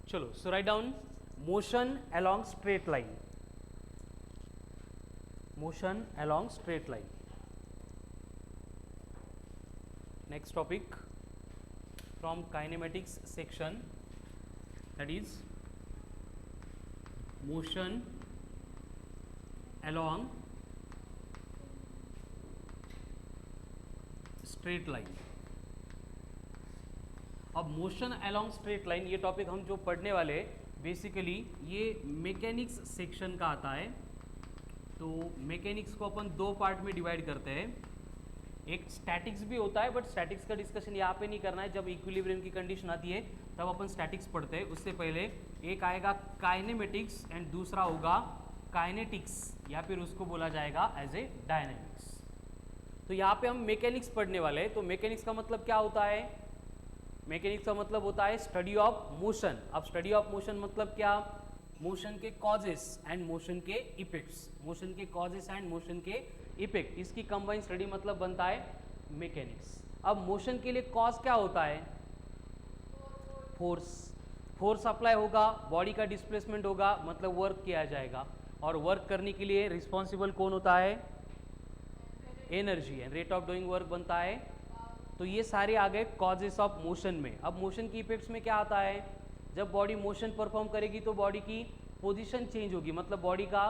चलो, so write down motion along straight line, motion along straight line. Next topic from kinematics section, that is motion along straight line. अब motion along straight line ये topic हम जो पढ़ने वाले basically ये mechanics section का आता है. तो मैकेनिक्स को अपन दो पार्ट में डिवाइड करते हैं. एक स्टैटिक्स भी होता है, बट स्टैटिक्स का डिस्कशन यहाँ पे नहीं करना है. जब इक्विलिब्रियम की कंडीशन आती है तब अपन स्टैटिक्स पढ़ते हैं. उससे पहले एक आएगा काइनेमेटिक्स एंड दूसरा होगा काइनेटिक्स, या फिर उसको बोला जाएगा एज ए डायनेमिक्स. तो यहाँ पे हम मैकेनिक्स पढ़ने वाले हैं. तो मैकेनिक्स का मतलब क्या होता है? मैकेनिक्स का मतलब होता है स्टडी ऑफ मोशन. अब स्टडी ऑफ मोशन मतलब क्या? मोशन के कॉजेस एंड मोशन के इफेक्ट्स, मोशन के कॉजेस एंड मोशन के इफेक्ट, इसकी कंबाइन स्टडी मतलब बनता है मैकेनिक्स. अब मोशन के लिए कॉज क्या होता है? फोर्स. फोर्स अप्लाई होगा, बॉडी का डिस्प्लेसमेंट होगा, मतलब वर्क किया जाएगा. और वर्क करने के लिए रिस्पॉन्सिबल कौन होता है? Energy. And rate of doing work बनता है. तो ये सारे आ गए कॉजेस ऑफ मोशन में. अब मोशन की इफेक्ट्स में क्या आता है? जब बॉडी मोशन परफॉर्म करेगी तो बॉडी की पोजीशन चेंज होगी, मतलब बॉडी का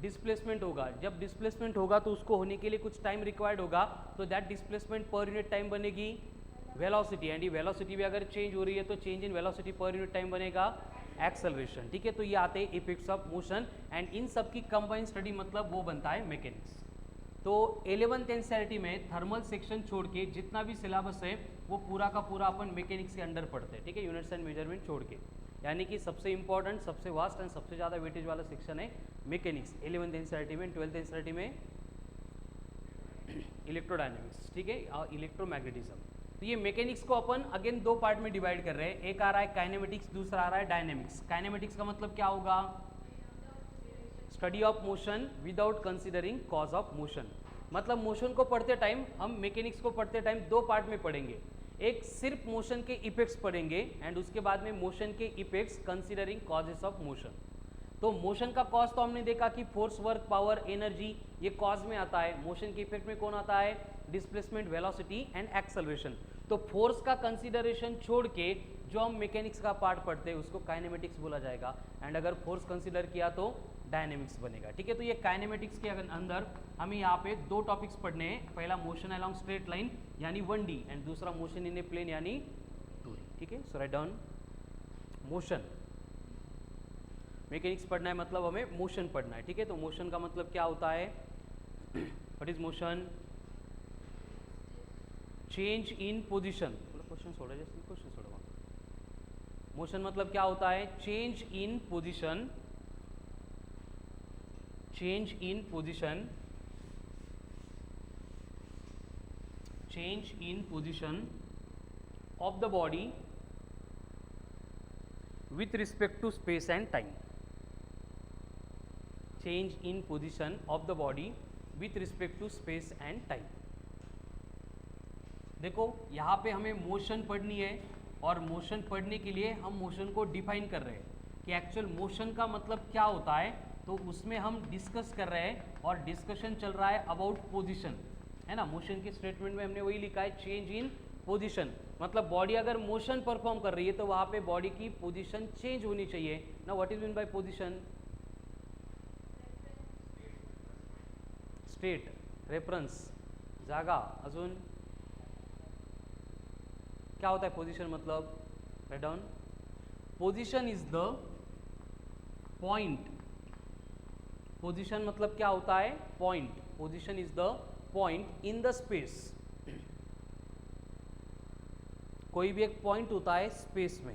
डिस्प्लेसमेंट होगा. जब डिस्प्लेसमेंट होगा तो उसको होने के लिए कुछ टाइम रिक्वायर्ड होगा. तो that displacement per unit time बनेगी वेलोसिटी. एंड ये वेलोसिटी भी अगर चेंज हो रही है तो change in velocity per unit time बनेगा एक्सेलरेशन. ठीक है, तो ये आते हैं effects of motion. And in सब की कंबाइंड स्टडी मतलब वो बनता है मैकेनिक्स. तो 11th एनसीईआरटी में थर्मल सेक्शन छोड़ के जितना भी सिलेबस है वो पूरा का पूरा अपन मैकेनिक्स के अंडर पढ़ते हैं. ठीक है, यूनिट्स एंड मेजरमेंट छोड़ के. यानी कि सबसे इंपॉर्टेंट, सबसे वास्ट एंड सबसे ज़्यादा वेटेज वाला सेक्शन है मैकेनिक्स 11th एनसीईआरटी में. 12th एनसीईआरटी में इलेक्ट्रोडायनेमिक्स, ठीक है, और इलेक्ट्रोमैग्नेटिज्म. तो ये मैकेनिक्स को अपन अगेन दो पार्ट में डिवाइड कर रहे हैं. एक आ रहा है काइनेमेटिक्स, दूसरा आ रहा है डायनेमिक्स. काइनेमेटिक्स का मतलब क्या होगा? Study of motion without considering cause of motion. मतलब मोशन को पढ़ते टाइम, हम मैकेनिक्स को पढ़ते टाइम दो पार्ट में पढ़ेंगे. एक सिर्फ मोशन के इफेक्ट्स पढ़ेंगे एंड उसके बाद में मोशन के effects considering causes of motion. तो मोशन का कॉज तो हमने देखा कि फोर्स, वर्क, पावर, एनर्जी, ये कॉज में आता है. मोशन के इफेक्ट में कौन आता है? Displacement, velocity and acceleration. तो फोर्स का कंसिडरेशन छोड़ के जो हम मैकेनिक्स का पार्ट पढ़ते हैं उसको काइनेमेटिक्स बोला जाएगा. एंड अगर फोर्स कंसिडर किया तो डायनेमिक्स बनेगा. ठीक है, तो ये काइनेमेटिक्स के अंदर हमें यहाँ पे दो टॉपिक्स पढ़ने हैं. पहला मोशन अलोंग स्ट्रेट लाइन यानी 1D एंड दूसरा मोशन इन ए प्लेन यानी 2D. ठीक है, सो राइट डाउन मोशन. मैकेनिक्स पढ़ना है मतलब हमें मोशन पढ़ना है. ठीक है, तो मोशन का मतलब क्या होता है? What is motion? Change in position. थोड़ा क्वेश्चन छोड़ा, जैसे क्वेश्चन छोड़ा. मोशन मतलब क्या होता है? Change in position, change in position, change in position of the body with respect to space and time. Change in position of the body with respect to space and time. देखो यहाँ पे हमें motion पढ़नी है और motion पढ़ने के लिए हम मोशन को डिफाइन कर रहे हैं कि एक्चुअल मोशन का मतलब क्या होता है. तो उसमें हम डिस्कस कर रहे हैं और डिस्कशन चल रहा है अबाउट पोजीशन, है ना. मोशन के स्टेटमेंट में हमने वही लिखा है चेंज इन पोजीशन. मतलब बॉडी अगर मोशन परफॉर्म कर रही है तो वहाँ पे बॉडी की पोजीशन चेंज होनी चाहिए ना. What is mean bye position? State, reference, जागा. अजून क्या होता है पोजीशन मतलब? Write down. Position is the point. Position मतलब क्या होता है? Point. Position is the point in the space. कोई भी एक पॉइंट होता है स्पेस में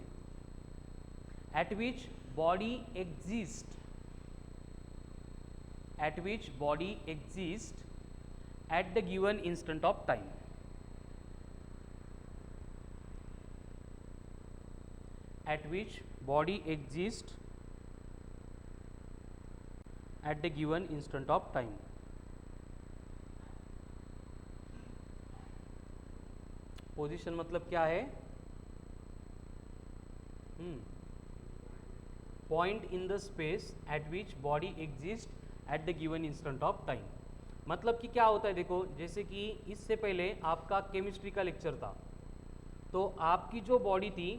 eight which body exist, eight which body exist at the given instant of time. Eight which body exist at the given instant of time. Position मतलब क्या है? Point in the space at which body exist at the given instant of time. मतलब कि क्या होता है, देखो जैसे कि इससे पहले आपका केमिस्ट्री का लेक्चर था, तो आपकी जो बॉडी थी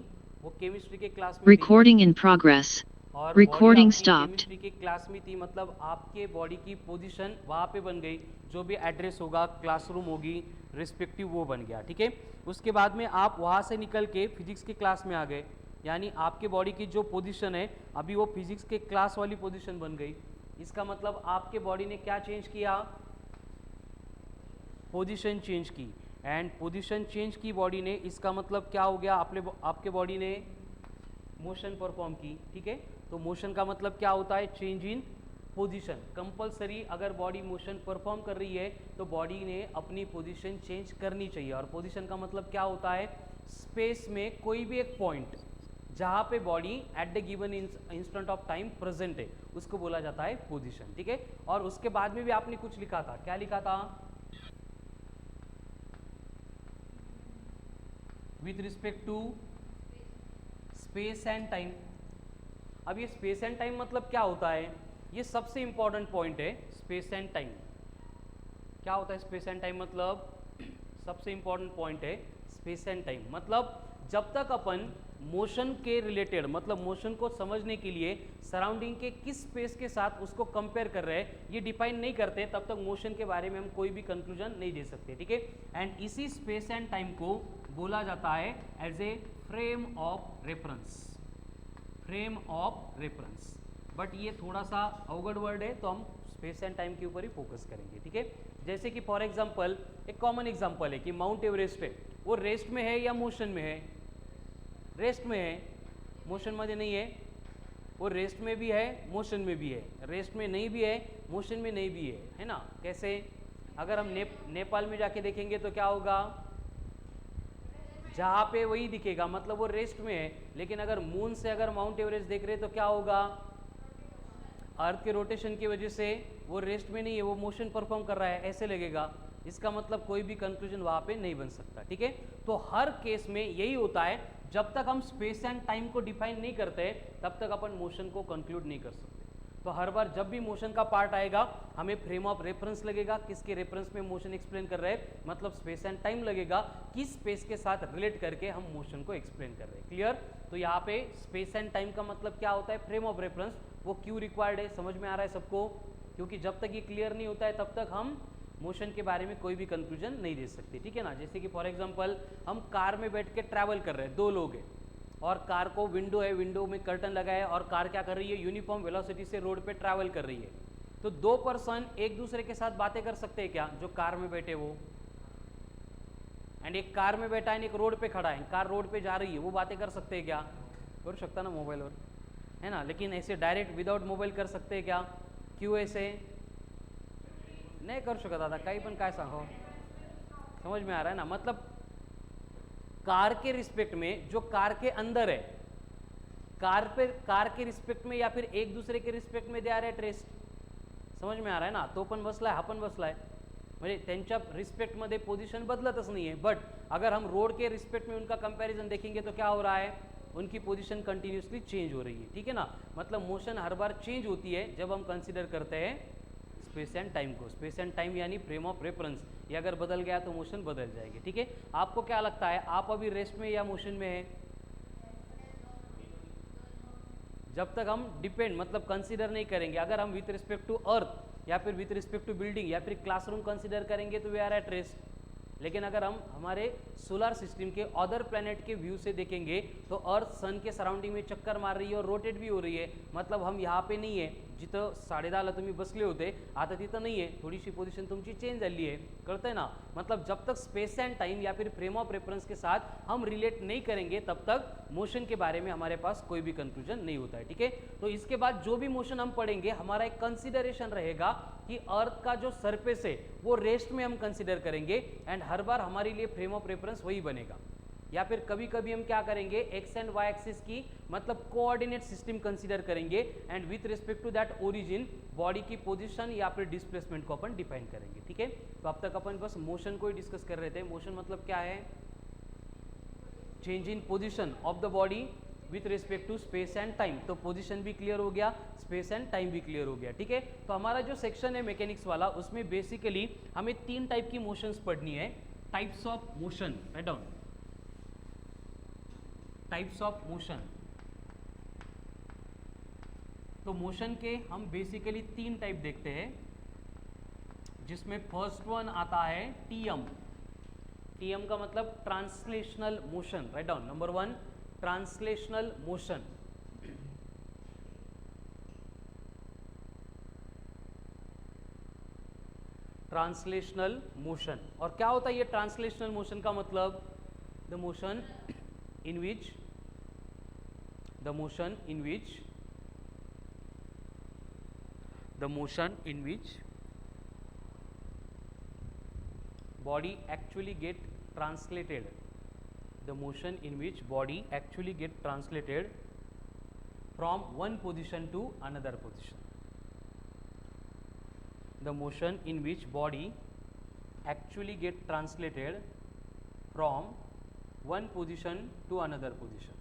वो केमिस्ट्री के क्लास में Recording in progress. और Recording बॉडी आपकी stopped. केमिस्ट्री के क्लास में थी, मतलब आपके बॉडी की पोजीशन वहाँ पे बन गई, जो भी एड्रेस होगा, क्लासरूम होगी रिस्पेक्टिव, वो बन गया, ठीक है। उसके बाद में आप वहाँ से निकल के फिजिक्स के क्लास में आ गए, यानी आपके बॉडी की जो पोजीशन है अभी वो फिजिक्स के क्लास वाली पोजीशन बन गई। इसका मतलब आपके बॉडी ने क्या चेंज किया, पोजीशन चेंज की, एंड पोजीशन चेंज की बॉडी ने, इसका मतलब क्या हो गया, आपके बॉडी ने मोशन परफॉर्म की, ठीक है। तो मोशन का मतलब क्या होता है, चेंज इन पोजीशन। कंपलसरी अगर बॉडी मोशन परफॉर्म कर रही है तो बॉडी ने अपनी पोजीशन चेंज करनी चाहिए। और पोजीशन का मतलब क्या होता है, स्पेस में कोई भी एक पॉइंट जहाँ पे body at the given instant of time present है उसको बोला जाता है पोजीशन, ठीक है। और उसके बाद में भी आपने कुछ लिखा था, क्या लिखा था, with respect to space and time. अब ये स्पेस एंड टाइम मतलब क्या होता है, ये सबसे इंपॉर्टेंट पॉइंट है। स्पेस एंड टाइम क्या होता है, स्पेस एंड टाइम मतलब सबसे इंपॉर्टेंट पॉइंट है स्पेस एंड टाइम। मतलब जब तक अपन मोशन के रिलेटेड, मतलब मोशन को समझने के लिए सराउंडिंग के किस स्पेस के साथ उसको कंपेयर कर रहे हैं ये डिफाइन नहीं करते, तब तक मोशन के बारे में हम कोई भी कंक्लूजन नहीं दे सकते, ठीक है। एंड इसी स्पेस एंड टाइम को बोला जाता है as a frame of reference, frame of reference. But ये थोड़ा सा अवगढ़ वर्ड है, तो हम स्पेस एंड टाइम के ऊपर ही फोकस करेंगे, ठीक है। जैसे कि फॉर एग्जांपल एक कॉमन एग्जांपल है कि माउंट एवरेस्ट है, वो रेस्ट में है या मोशन में है, रेस्ट में है, मोशन में नहीं है। वो रेस्ट में भी है, मोशन में भी है, रेस्ट में नहीं भी है, मोशन में नहीं भी है ना। कैसे, अगर हम नेपाल में जाके देखेंगे तो क्या होगा, जहाँ पे वही दिखेगा, मतलब वो रेस्ट में है। लेकिन अगर मून से अगर माउंट एवरेस्ट देख रहे तो क्या होगा, अर्थ के रोटेशन की वजह से वो रेस्ट में नहीं है, वो मोशन परफॉर्म कर रहा है, ऐसे लगेगा। इसका मतलब कोई भी कंक्लूजन वहाँ पे नहीं बन सकता, ठीक है। तो हर केस में यही होता है, जब तक हम स्पेस एंड टाइम को डिफाइन नहीं करते तब तक अपन मोशन को कंक्लूड नहीं कर सकते। तो हर बार जब भी मोशन का पार्ट आएगा हमें फ्रेम ऑफ रेफरेंस लगेगा, किसके रेफरेंस में मोशन एक्सप्लेन कर रहे हैं, मतलब स्पेस एंड टाइम लगेगा, किस स्पेस के साथ रिलेट करके हम मोशन को एक्सप्लेन कर रहे हैं। क्लियर। तो यहाँ पे स्पेस एंड टाइम का मतलब क्या होता है, फ्रेम ऑफ रेफरेंस। वो क्यों रिक्वायर्ड है, समझ में आ रहा है सबको, क्योंकि जब तक ये क्लियर नहीं होता है तब तक हम मोशन के बारे में कोई भी कंक्लूजन नहीं दे सकते, ठीक है ना। जैसे कि फॉर एग्जांपल हम कार में बैठ के ट्रैवल कर रहे हैं, दो लोग हैं और कार को विंडो है, विंडो में कर्टन लगा है और कार क्या कर रही है, यूनिफॉर्म वेलोसिटी से रोड पे ट्रैवल कर रही है। तो दो पर्सन एक दूसरे के साथ बातें कर सकते हैं क्या, जो कार में बैठे वो, एंड एक कार में बैठा है एक रोड पे खड़ा है, कार रोड पे जा रही है, वो बातें कर सकते हैं क्या, कर सकता ना मोबाईलवर, है ना। लेकिन ऐसे डायरेक्ट विदाउट मोबाईल कर सकते हैं क्या, क्यों ऐसे नहीं करू शकत, आता काही पण काय सांगो, समझ में आ रहा है ना। मतलब कार के रिस्पेक्ट में, जो कार के अंदर है, कार के रिस्पेक्ट में या फिर एक दूसरे के रिस्पेक्ट में दे आर एट रेस्ट, समझ में आ रहा है ना। तो पण बसलाय, हा पण बसलाय, म्हणजे त्यांच्या रिस्पेक्ट मध्ये पोजीशन बदलतच नहीं है। बट अगर हम रोड के रिस्पेक्ट में उनका कंपैरिजन देखेंगे तो क्या हो रहा है, उनकी पोजीशन कंटिन्यूसली चेंज हो रही है, ठीक है ना। मतलब मोशन हर बार चेंज होती है जब हम कंसिडर करते हैं स्पेस एंड टाइम को। स्पेस एंड टाइम यानी फ्रेम ऑफ रेफरेंस, ये अगर बदल गया तो मोशन बदल जाएगी, ठीक है। आपको क्या लगता है, आप अभी रेस्ट में या मोशन में है, जब तक हम डिपेंड मतलब कंसीडर नहीं करेंगे। अगर हम विथ रिस्पेक्ट टू अर्थ या फिर विथ रिस्पेक्ट टू बिल्डिंग या फिर क्लासरूम कंसीडर करेंगे तो वी आर एट रेस्ट। लेकिन अगर हम हमारे सोलर सिस्टम के अदर प्लैनेट के व्यू से देखेंगे तो अर्थ सन के सराउंडिंग में चक्कर मार रही है और रोटेट भी हो रही है, मतलब हम यहाँ पे नहीं है, जिथं 10:30ला तुम्ही बसले होते आता तिथं नाही आहे, थोडीशी पोजीशन तुमची चेंज झाली आहे, कळतंय ना। मतलब जब तक स्पेस एंड टाइम या फिर फ्रेम ऑफ रेफरेंस के साथ हम रिलेट नहीं करेंगे तब तक मोशन के बारे में हमारे पास कोई भी कंक्लूजन नहीं होता है, ठीक है। तो इसके बाद जो भी मोशन हम पढ़ेंगे हमारा एक कंसिडरेशन रहेगा कि अर्थ का जो सरफेस है वो रेस्ट में हम कंसिडर करेंगे, एंड हर बार हमारे लिए फ्रेम ऑफ रेफरेंस वही बनेगा। या फिर कभी कभी हम क्या करेंगे, एक्स एंड वाई एक्सिस की मतलब कोऑर्डिनेट सिस्टम कंसीडर करेंगे, and with respect to that origin body की पोजीशन या फिर डिस्प्लेसमेंट को अपन डिफाइन करेंगे, ठीक है। तो अब तक अपन बस मोशन को ही डिस्कस कर रहे थे। मोशन मतलब क्या है, change in position of the body with respect to space and time. तो पोजीशन भी क्लियर हो गया, स्पेस एंड टाइम भी क्लियर हो गया, ठीक है। तो हमारा जो सेक्शन है मैकेनिक्स वाला, उसमें बेसिकली हमें 3 टाइप की मोशंस पढ़नी है। Types of motion, write down, types of motion. तो मोशन के हम बेसिकली 3 टाइप देखते हैं, जिसमें फर्स्ट वन आता है टीएम। टीएम का मतलब translational motion, write down. Number 1 translational motion. Translational motion, और क्या होता है ये ट्रांसलेशनल मोशन का मतलब? The motion in which the motion in which body actually get translated, the motion in which body actually get translated from one position to another position, the motion in which body actually get translated from one position to another position.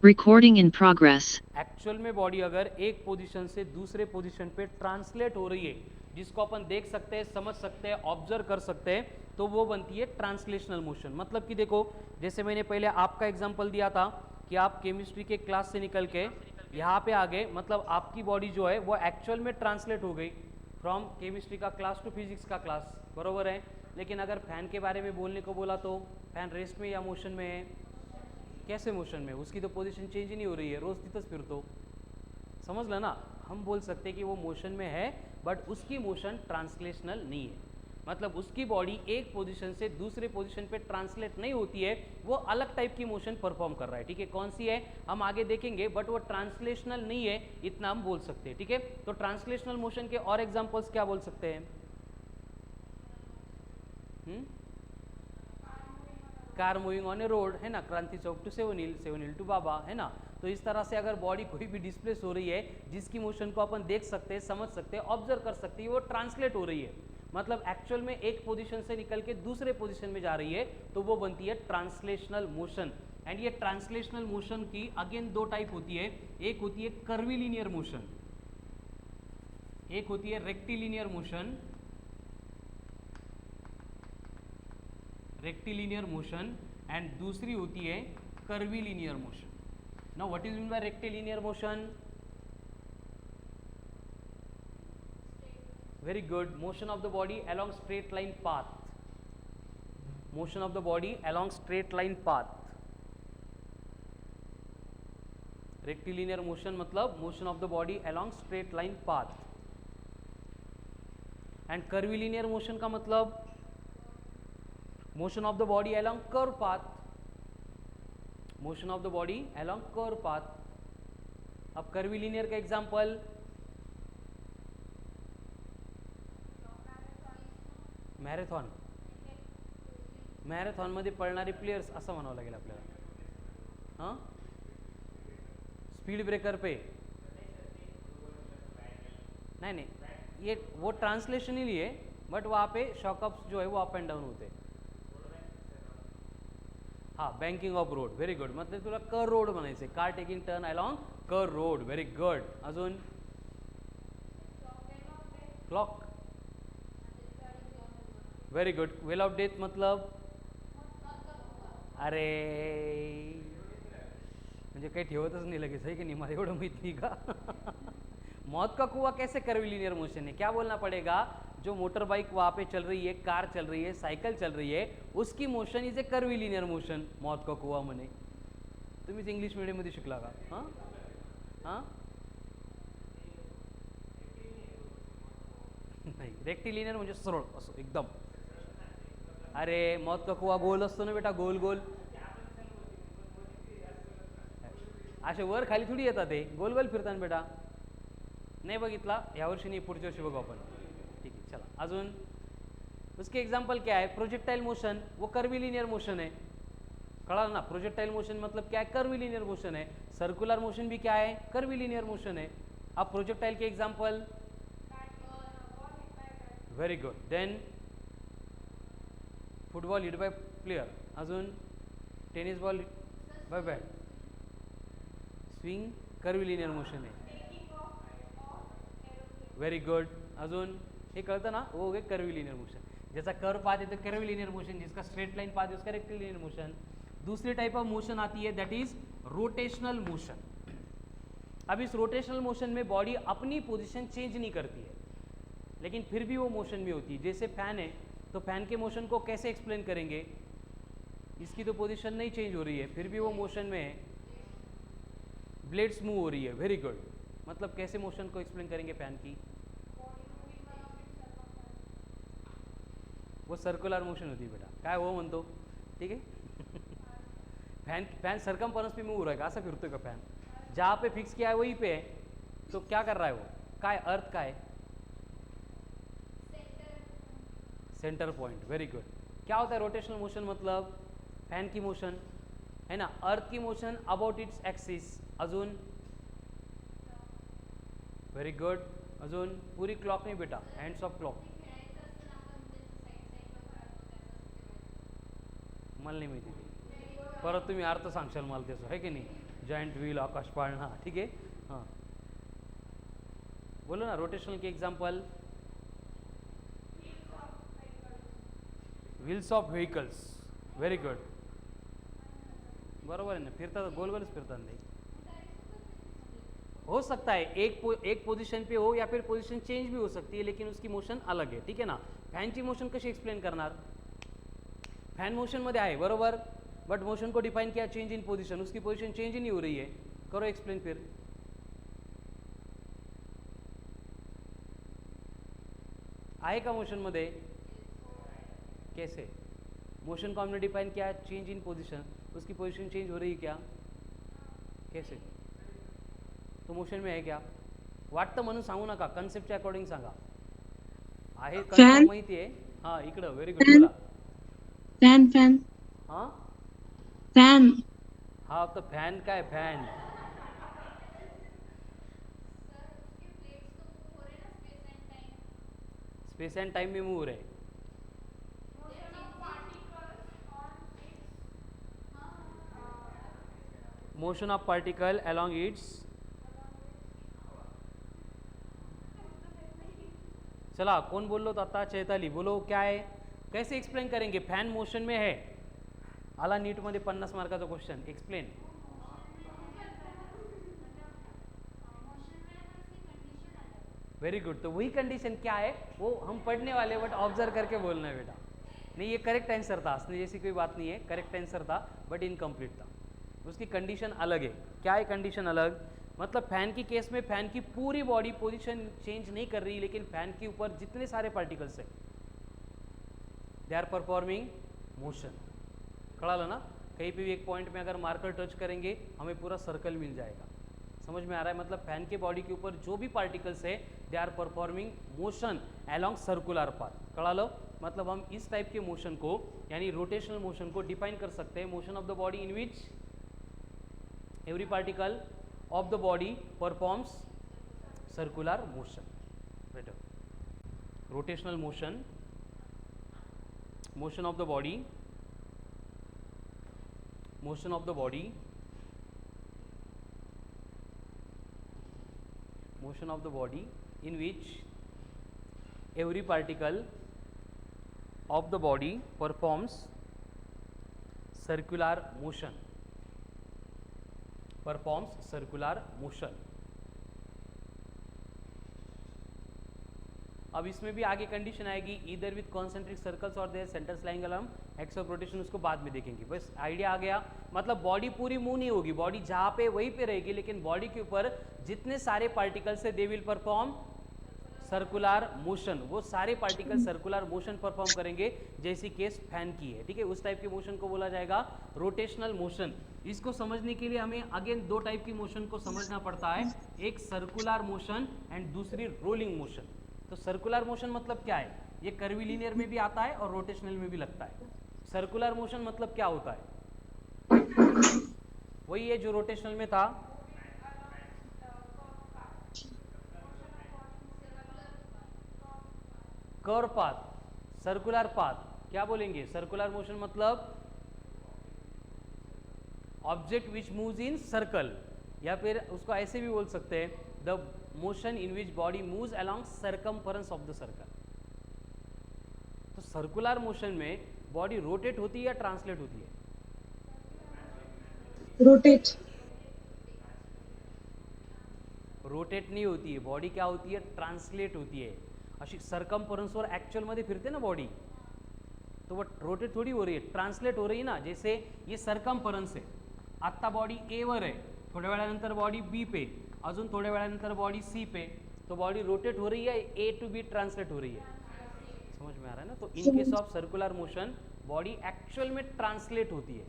Recording in progress. Actual में body अगर एक position से दूसरे position पे translate हो रही है, जिसको अपन देख सकते हैं, समझ सकते हैं, ऑब्जर्व कर सकते हैं, तो वो बनती है ट्रांसलेशनल मोशन। मतलब कि देखो, जैसे मैंने पहले आपका एग्जांपल दिया था कि आप केमिस्ट्री के क्लास से निकल के यहाँ पे आ गए, मतलब आपकी बॉडी जो है वो एक्चुअल में ट्रांसलेट हो गई फ्रॉम केमिस्ट्री का क्लास टू फिजिक्स का क्लास, बरोबर है। लेकिन अगर फैन के बारे में बोलने को बोला तो फैन रेस्ट में या मोशन में है? कैसे मोशन में? उसकी तो पोजीशन चेंज ही नहीं हो रही है, रोज तिथस फिर तो समझ लो ना। हम बोल सकते हैं कि वो मोशन में है, बट उसकी मोशन ट्रांसलेशनल नहीं है। मतलब उसकी बॉडी एक पोजीशन से दूसरे पोजीशन पे ट्रांसलेट नहीं होती है, वो अलग टाइप की मोशन परफॉर्म कर रहा है, ठीक है। कौन सी है हम आगे देखेंगे, बट वो ट्रांसलेशनल नहीं है, इतना हम बोल सकते हैं, ठीक है। तो ट्रांसलेशनल मोशन के और एग्जाम्पल्स क्या बोल सकते हैं? Car moving on A road, है ना, क्रांति चौक टू सेवन हिल टू बाबा, है ना। तो इस तरह से अगर बॉडी कोई भी डिस्प्लेस हो रही है, जिसकी मोशन को अपन देख सकते हैं, समझ सकते हैं, ऑब्जर्व कर सकते हैं, वो ट्रांसलेट हो रही है, मतलब एक्चुअल में एक पोजीशन से निकल के दूसरे पोजीशन में जा रही है, तो वो बनती है ट्रांसलेशनल मोशन। एंड ये ट्रांसलेशनल मोशन की अगेन 2 टाइप होती है। एक होती है कर्वीलिनियर मोशन, एक होती है rectilinear motion, rectilinear motion, and दूसरी होती है curvilinear motion. Now what is mean by rectilinear motion? Very good, motion of the body along straight line path, motion of the body along straight line path. Rectilinear motion मतलब motion of the body along straight line पाथ। एंड कर्वीलिनियर मोशन का मतलब motion of the body along curve path, motion of the body along curve path। अब curvilinear का example, marathon, marathon मध्ये पळणारे प्लेयर्स असं म्हणावं लागेल आपल्याला। हां, स्पीड ब्रेकर पे नहीं नहीं, ये वो ट्रांसलेशन ही नहीं है, बट वहाँ पे शॉकअप्स जो है वो अप एंड डाउन होते हैं। हाँ, banking of road, very good, मतलब तुला कर रोड म्हणायचे, कार टेकिंग टर्न अलॉन्ग कर रोड, व्हेरी गुड। अजून clock, very good. Well of death मतलब, अरे म्हणजे काही ठेवतच नाही लगेच, है कि नहीं, मला एवढं माहित नहीं का। मौत का कुआं कैसे कर्वीलिनियर मोशन है? क्या बोलना पड़ेगा? जो मोटर बाइक वहाँ पे चल रही है, कार चल रही है, साइकिल चल रही है, उसकी motion is a curvilinear motion. मौत का कुआं म्हणे, तुम्हीच इंग्लिश मीडियम मध्ये शिकला का? हां हां, नाही, रेक्टिलिनियर म्हणजे सरळ असं एकदम। अरे मौत का कुआं गोल असतो ना बेटा, गोल गोल, असे वर खाली थोडी येतात, ते गोल गोल फिरतात बेटा। नाही बघितला, यावर्षी नाही, पुढच्या वर्षी बघू आपण, ठीक है। चला अजून, उसके एग्जाम्पल क्या है? प्रोजेक्टाइल मोशन, वो कर्वीलिनियर मोशन है, कड़ा ना। प्रोजेक्टाइल मोशन मतलब क्या है? कर्वीलिनियर मोशन है। सर्कुलर मोशन भी क्या है? कर्वीलिनियर मोशन है। अब प्रोजेक्टाइल के example, very good. Then football hit by player, अजून tennis ball, bye bye, swing curvilinear motion आहे. Very good. अजून हे कळतं ना, वो हो गए कर्विलिनियर मोशन. जैसा कर्व पाथ है तो कर्विलिनियर मोशन, जिसका स्ट्रेट लाइन पाथ है उसका रेक्टिलिनियर मोशन. दूसरी टाइप ऑफ मोशन आती है दैट इज रोटेशनल मोशन. अब इस रोटेशनल मोशन में बॉडी अपनी पोजीशन चेंज नहीं करती है, लेकिन फिर भी वो मोशन में होती है. जैसे फैन है तो फैन के मोशन को कैसे एक्सप्लेन करेंगे? इसकी तो पोजीशन नहीं चेंज हो रही है, फिर भी वो मोशन में है, ब्लेड्स मूव हो रही है. Very good. मतलब कैसे मोशन को एक्सप्लेन करेंगे फैन की? वो सर्कुलर मोशन होती है बेटा. काय हो म्हणतो? ठीक आहे. फैन सरकमफरन्स पे मूव हो रहा है, असं फिरतोय का फैन? जहाँ पे फिक्स किया है वहीं पे है, तो क्या कर रहा है वो? काय अर्थ का है? Centre point. Very good. क्या होता है रोटेशनल मोशन? मतलब फैन की मोशन है ना, अर्थ की मोशन अबाउट इट्स एक्सिस. अजून? Very good. अजून? पूरी क्लॉक नहीं बेटा, हँड्स ऑफ क्लॉक. मला नाही माहिती ते, परत तुम्ही अर्थ सांगशाल मला त्याचं, आहे की नाही? जॉइंट व्हील, आकाश पाळणा. ठीक आहे. हां, बोलो ना रोटेशनल के example. Wheels of vehicles. Very good. बरोबर है ना, फिरता गोल गोलच फिरतात नाही. हो सकता है एक पोजीशन पे हो या फिर पोजीशन चेंज भी हो सकती है, लेकिन उसकी मोशन अलग है. ठीक है ना. फॅनची मोशन कशी एक्सप्लेन करणार? फॅन मोशन मध्ये आहे बरोबर, बट मोशन को डिफाइन किया चेंज इन पोजीशन, उसकी पोजीशन चेंज ही नहीं हो रही है. करो एक्सप्लेन फिर. आहे का मोशन मध्ये? कैसे? मोशन को हमने डिफाइन किया चेंज इन पोजीशन, उसकी पोजीशन चेंज हो रही है क्या? कैसे? तो मोशन में आहे क्या? वाटतं म्हणून सांगू नका, कन्सेप्टच्या अकॉर्डिंग सांगा. आहे कन्सेप्ट माहिती आहे? हां, इकडं. Very good. बोला. फॅन फॅन हां, फॅन. हा तो फॅन काय? फॅन स्पेस एंड टाइम में मूव हो रहे. Motion of particle along its. चला, कौन बोल लो तो आता? चैताली बोलो. क्या है, कैसे एक्सप्लेन करेंगे? फॅन मोशन में है. आला नीट मध्ये 50 मार्काचा क्वेश्चन. एक्सप्लेन. Very good. तो वही कंडीशन क्या है वो हम पढ़ने वाले, बट ऑब्जर्व करके बोलना है बेटा. नहीं, ये करेक्ट आंसर था, हंसने जैसी कोई बात नहीं है. करेक्ट आंसर था बट इनकम्प्लीट था. उसकी कंडीशन अलग है. क्या है कंडीशन अलग? मतलब फैन की केस में फैन की पूरी बॉडी पोजीशन चेंज नहीं कर रही, लेकिन फैन के ऊपर जितने सारे पार्टिकल्स हैं दे आर परफॉर्मिंग मोशन. कळालं ना? कहीं पे भी एक पॉइंट में अगर मार्कर टच करेंगे हमें पूरा सर्कल मिल जाएगा. समझ में आ रहा है? मतलब फैन के बॉडी के ऊपर जो भी पार्टिकल्स है they are performing motion along circular path. कळालं? मतलब हम इस टाइप के मोशन को, यानी रोटेशनल मोशन को डिफाइन कर सकते हैं. Motion of the body in which every particle of the body performs circular motion. Better. Rotational motion, motion of the body, motion of the body, motion of the body in which every particle of the body performs circular motion. Performs circular motion. अब इसमें भी आगे condition आएगी either with concentric circles और there centres lying along x of rotation. उसको बाद में देखेंगे. बस आइडिया आ गया. मतलब बॉडी पूरी मूव नहीं होगी, बॉडी जहां पे वहीं पे रहेगी, लेकिन बॉडी के ऊपर जितने सारे पार्टिकल्स है they will perform circular motion. वो सारे पार्टिकल सर्कुलर मोशन परफॉर्म करेंगे, जैसी केस फैन की है. ठीक है, उस टाइप के मोशन को बोला जाएगा रोटेशनल मोशन. इसको समझने के लिए हमें अगेन दो टाइप की मोशन को समझना पड़ता है. एक सर्कुलर मोशन एंड दूसरी रोलिंग मोशन. तो सर्कुलर मोशन मतलब क्या है? ये कर्विलिनियर में भी आता है और रोटेशनल में भी लगता है. सर्कुलर मोशन मतलब क्या होता है? वही है जो रोटेशनल में था. Curve path, circular path. क्या बोलेंगे? सर्कुलर मोशन मतलब object which moves in circle, या फिर उसको ऐसे भी बोल सकते हैं the motion in which body moves along circumference of the circle. तो सर्कुलर मोशन में बॉडी रोटेट होती है या ट्रांसलेट होती है? rotate, रोटेट नहीं होती है बॉडी, क्या होती है? ट्रान्सलेट होती है। अशी सर्कम्फरन्सवर ॲक्च्युअलमध्ये फिरते ना बॉडी, तो वो रोटेट थोड़ी हो रही है, ट्रान्सलेट हो रही है ना। जैसे ये सर्कम्फरन्स आहे, आत्ता बॉडी ए वर आहे, थोड्या वेळानंतर बॉडी बी पे, अजून थोड्या वेळानंतर बॉडी सी पे, तो बॉडी रोटेट हो रही है, ए टू बी ट्रांसलेट हो रही है। समझ में आ रहा है ना? तो in case of circular motion body actual में ट्रांसलेट होती है,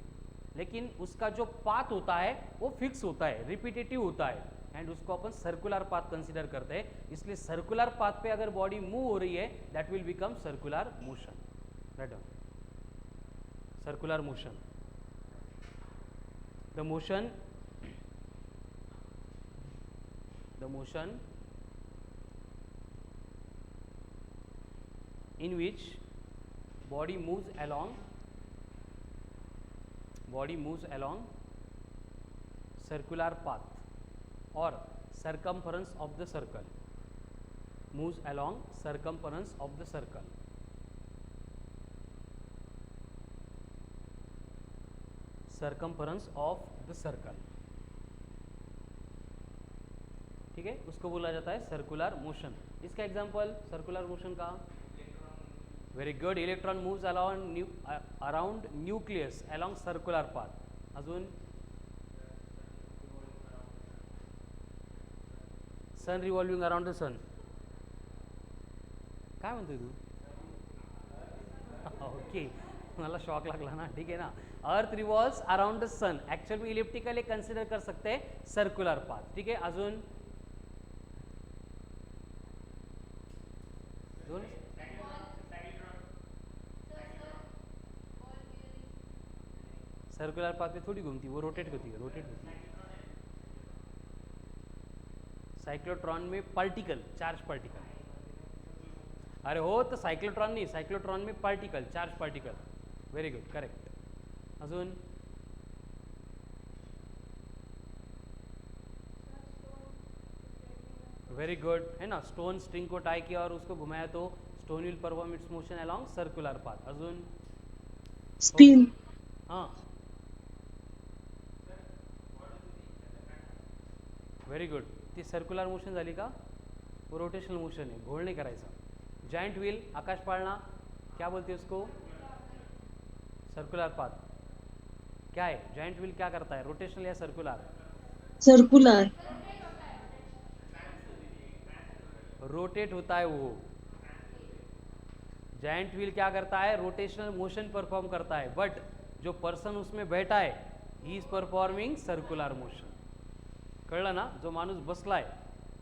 लेकिन उसका जो पाथ होता है वो फिक्स होता है, रिपीटेटिव होता है, एंड उसको अपन सर्कुलर पाथ कंसीडर करते हैं। इसलिए सर्कुलर पाथ पे अगर बॉडी मूव हो रही है that will become circular motion. Right, circular motion, the motion in which body moves along circular path or circumference of the circle, moves along circumference of the circle, circumference of the circle, ठीक है, उसको बोला जाता है circular motion. इसका example circular motion का, very good, electron moves around nucleus along circular path. अजून सन revolving around the सन, काय म्हणतोय तू? ओके, मला शॉक लागला ना, ठीक है ना। Earth revolves around the sun, actual में इलिप्टिकल कंसिडर कर सकते हैं सर्कुलर पाथ, ठीक है। अजून सर्कुलर पाथ में थोड़ी घूमती, वो रोटेट होती है, साइक्लोट्रॉन में पार्टिकल, चार्ज पार्टिकल, अरे हो, तो साइक्लोट्रॉन नहीं, साइक्लोट्रॉन में particle, charge particle, very good, correct. अजून वेरी गुड, है ना, स्टोन स्ट्रिंग को टाई किया और उसको घुमाया तो stone will perform it's motion along circular path. अजून spin, हाँ, व्हेरी गुड, ती सर्कुलर मोशन झाली का? वो रोटेशनल मोशन है, घोळ नाही करायचा। जायंट व्हील, आकाश पाळणा, क्या बोलते हैं उसको? Circular path. क्या है जायंट व्हील, क्या करता है, रोटेशनल या सर्कुलर? circular, रोटेट होता है वो। जायंट व्हील क्या करता है? रोटेशनल मोशन परफॉर्म करता है, बट जो पर्सन उसमें बैठा है he is performing circular motion. कळलं ना? जो माणूस बसलाय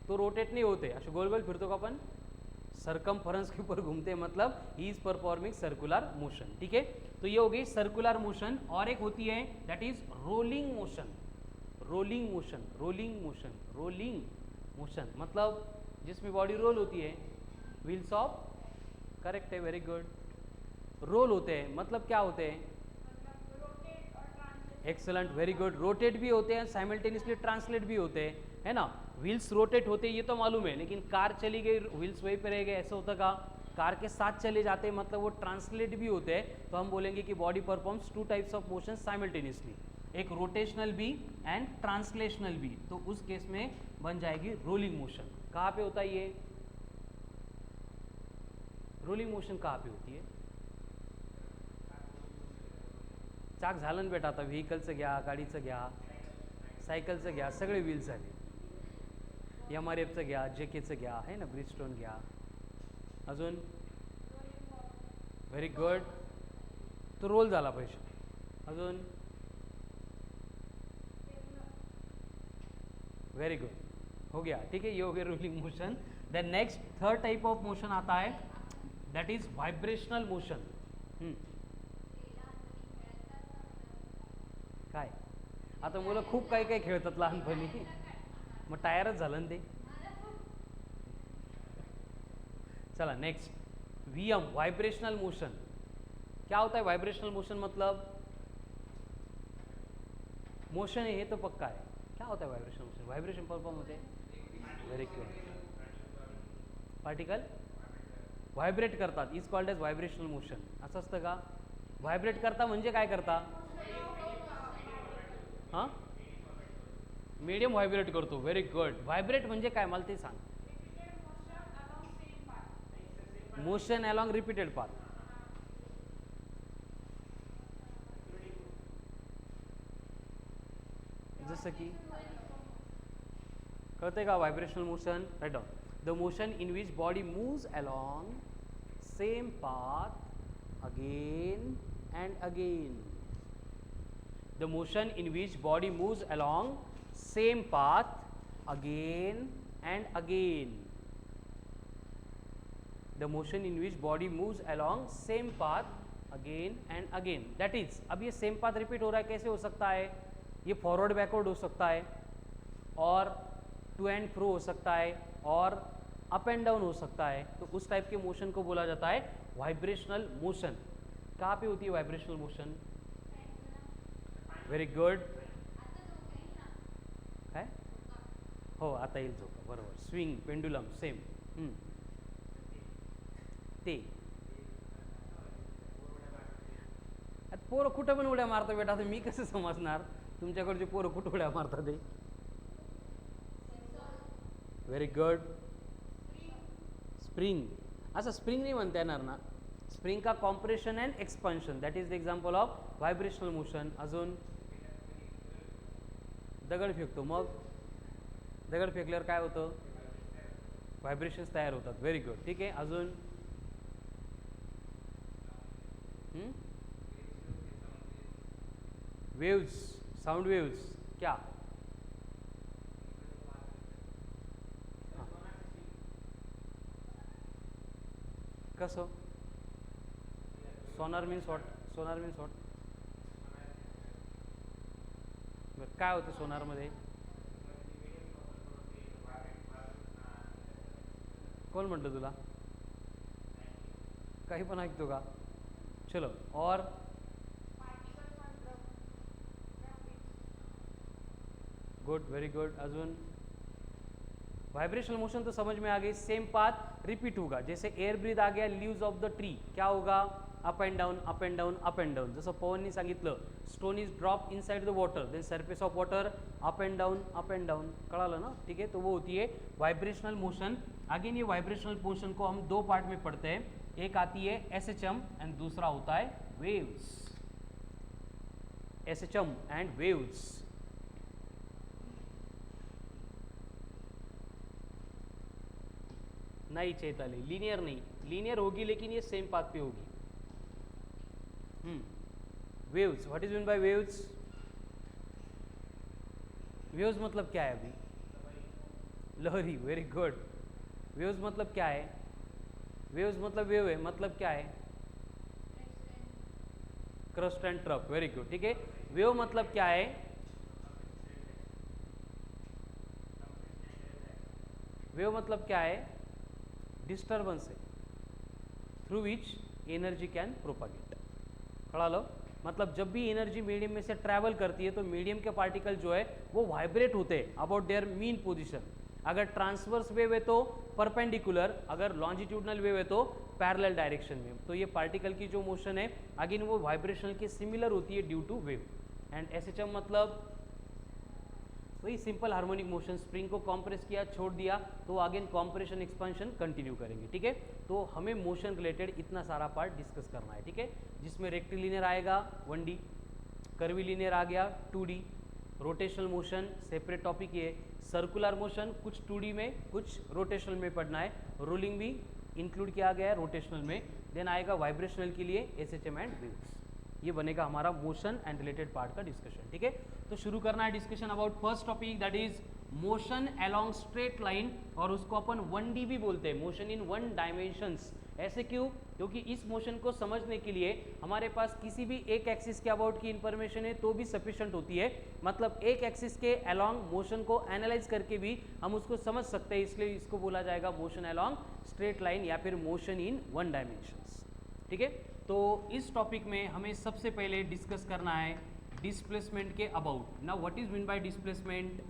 तो रोटेट नहीं होते, असे गोल गोल फिरतो का अपन, सर्कमफरेंस के ऊपर घूमते हैं, मतलब he is performing circular motion, ठीक है। तो ये हो गई सर्कुलर मोशन। और एक होती है that is rolling motion. Rolling motion, rolling motion, rolling motion मतलब जिसमें बॉडी रोल होती है, व्हील्स ऑफ, करेक्ट है, वेरी गुड। रोल होते हैं मतलब क्या होते हैं? एक्सलेंट, वेरी गुड, रोटेट भी होते हैं, साइमल्टेनियसली ट्रांसलेट भी होते हैं, है ना। व्हील्स रोटेट होते हैं ये तो मालूम है, लेकिन कार चली गई व्हील्स वहीं पे रह गए, ऐसा होता का? कार के साथ चले जाते हैं, मतलब वो ट्रांसलेट भी होते हैं। तो हम बोलेंगे कि body performs two types of motion simultaneously, एक रोटेशनल भी एंड ट्रांसलेशनल भी। तो उस केस में बन जाएगी रोलिंग मोशन। कहाँ पे होता है ये रोलिंग मोशन? कहाँ पे होती है? चाक झालं ना बेटा, आता व्हेकलचं घ्या, गाडीचं घ्या, सायकलचं घ्या, सगळे व्हील्स झाले, MRFचं घ्या, JKचं घ्या, है ना, ब्रिजस्टोन घ्या। अजून व्हेरी गुड, तो रोल झाला पाहिजे। अजून वेरी गुड, हो गया, ठीक है, ये हो गया rolling motion. Then next third type of motion आता है दैट इज वाइब्रेशनल मोशन। काय आता मुलं खूप काही काही खेळतात लहानपणी, मग टायरच झालं ना ते। चला नेक्स्ट, VM, वाइब्रेशनल मोशन। क्या होता है वाइब्रेशनल मोशन? मतलब मोशन है ये तो पक्का है. क्या होता है व्हायब्रेशन मोशन? व्हायब्रेशन परफॉर्म होते व्हेरी गुड. पार्टिकल व्हायब्रेट करतात is called as vibrational motion. असं असतं का? व्हायब्रेट करता म्हणजे काय करता? हां, मीडियम व्हायब्रेट करतो. Very good. व्हायब्रेट म्हणजे काय मला ते सांग. Motion along repeated path. जसं की कळतंय का vibrational motion? Write down. The motion in which body moves along same path again and again. The motion in which body moves along same path again and again. The motion in which body moves along same path again and again. That is, अब ये same path repeat हो रहा है. कैसे हो सकता है? ये फॉरवर्ड बैकवर्ड हो सकता है, और टू एंड फ्रो हो सकता है, और अप एंड डाउन हो सकता है. तो उस टाइप के मोशन को बोला जाता है वाइब्रेशनल मोशन. कहाँ पे होती है वाइब्रेशनल मोशन? Very good. काय हो, आता येईल झोका. बरोबर. Swing, pendulum, same. ते आता पोरं कुठं पण उड्या मारतात बेटा. आता मी कसं समजणार तुमच्याकडचे पोरं कुठं उड्या मारतात ते? Very good. स्प्रिंग. असं स्प्रिंग नाही म्हणता येणार ना. स्प्रिंग का compression and expansion, that is the example of vibrational motion. अजून दगड फेकतो, मग दगड फेकल्यावर काय होतं? व्हायब्रेशन्स तयार होतात. Very good. ठीक आहे. अजून वेव्स, साउंड वेव्स. क्या? कसं? Sonar means what? Sonar means what? काय होतं सोनारमध्ये? कोण म्हणतो तुला? काही पण ऐकतो का? चलो. और गुड, वेरी गुड. अजून वाइब्रेशनल मोशन तो समझ में आ गई. सेम पाथ रिपीट होगा. जैसे एयर ब्रीथ आ गया, लीव्स ऑफ द ट्री, क्या होगा? Up and down, up and down, up and down. जसं पवननी सांगितलं, stone is drop inside the water, then surface of water up and down, up and down. कळालं ना? ठीक है. तो वो होती है वाइब्रेशनल मोशन. अगेन ये वाइब्रेशनल मोशन को हम दो पार्ट में पढ़ते हैं. एक आती है एसएचएम एंड दूसरा होता है वेव्स. SHM and waves. नहीं चैताली, लीनियर नहीं. लीनियर होगी लेकिन ये सेम पाथ पे होगी. Waves. What is mean bye waves? Waves मतलब क्या है? अभी लहरी. Very good. वेव्स मतलब क्या है? वेव्स मतलब वेव है. मतलब क्या है? Crust and trough. Very good. ठीक है. वेव मतलब क्या है? वेव मतलब क्या है? डिस्टर्बेंस है through which energy can propagate. खड़ा लो. मतलब जब भी एनर्जी मीडियम में से ट्रैवल करती है तो मीडियम के पार्टिकल जो है वो वाइब्रेट होते हैं अबाउट देयर मीन पोजीशन. अगर ट्रांसवर्स वेव है तो परपेंडिकुलर, अगर लॉन्जिट्यूडनल वेव है तो पैरेलल डायरेक्शन में. तो ये पार्टिकल की जो मोशन है अगेन वो वाइब्रेशनल के सिमिलर होती है due to wave. And SHM मतलब वही सिंपल हार्मोनिक मोशन. स्प्रिंग को कॉम्प्रेस किया, छोड़ दिया, तो अगेन कॉम्प्रेशन एक्सपेंशन कंटिन्यू करेंगे. ठीक है. तो हमें मोशन रिलेटेड इतना सारा पार्ट डिस्कस करना है. ठीक है. जिसमें रेक्टिलिनियर आएगा 1D, कर्विलिनियर आ गया 2D, rotational motion separate topic ये. सर्कुलर मोशन कुछ 2D में कुछ रोटेशनल में पढ़ना है. रोलिंग भी इंक्लूड किया गया है रोटेशनल में. देन आएगा वाइब्रेशनल के लिए एसएचएम एंड वेव्स. ये बनेगा हमारा मोशन एंड रिलेटेड पार्ट का डिस्कशन. ठीक है. तो शुरू करना है discussion about first topic, that is motion along straight line. और उसको अपन 1D भी बोलते हैं, मोशन इन 1 डायमेंशंस. ऐसे क्यों? क्योंकि इस मोशन को समझने के लिए हमारे पास किसी भी एक एक्सिस के अबाउट की इंफॉर्मेशन है तो भी सफिशिएंट होती है. मतलब एक एक्सिस के अलोंग मोशन को एनालाइज करके भी हम उसको समझ सकते हैं. इसलिए इसको बोला जाएगा मोशन अलोंग स्ट्रेट लाइन या फिर मोशन इन 1 डायमेंशंस. ठीक है. तो इस टॉपिक में हमें सबसे पहले डिस्कस करना है डिस्प्लेसमेंट के about. Now what is mean bye displacement?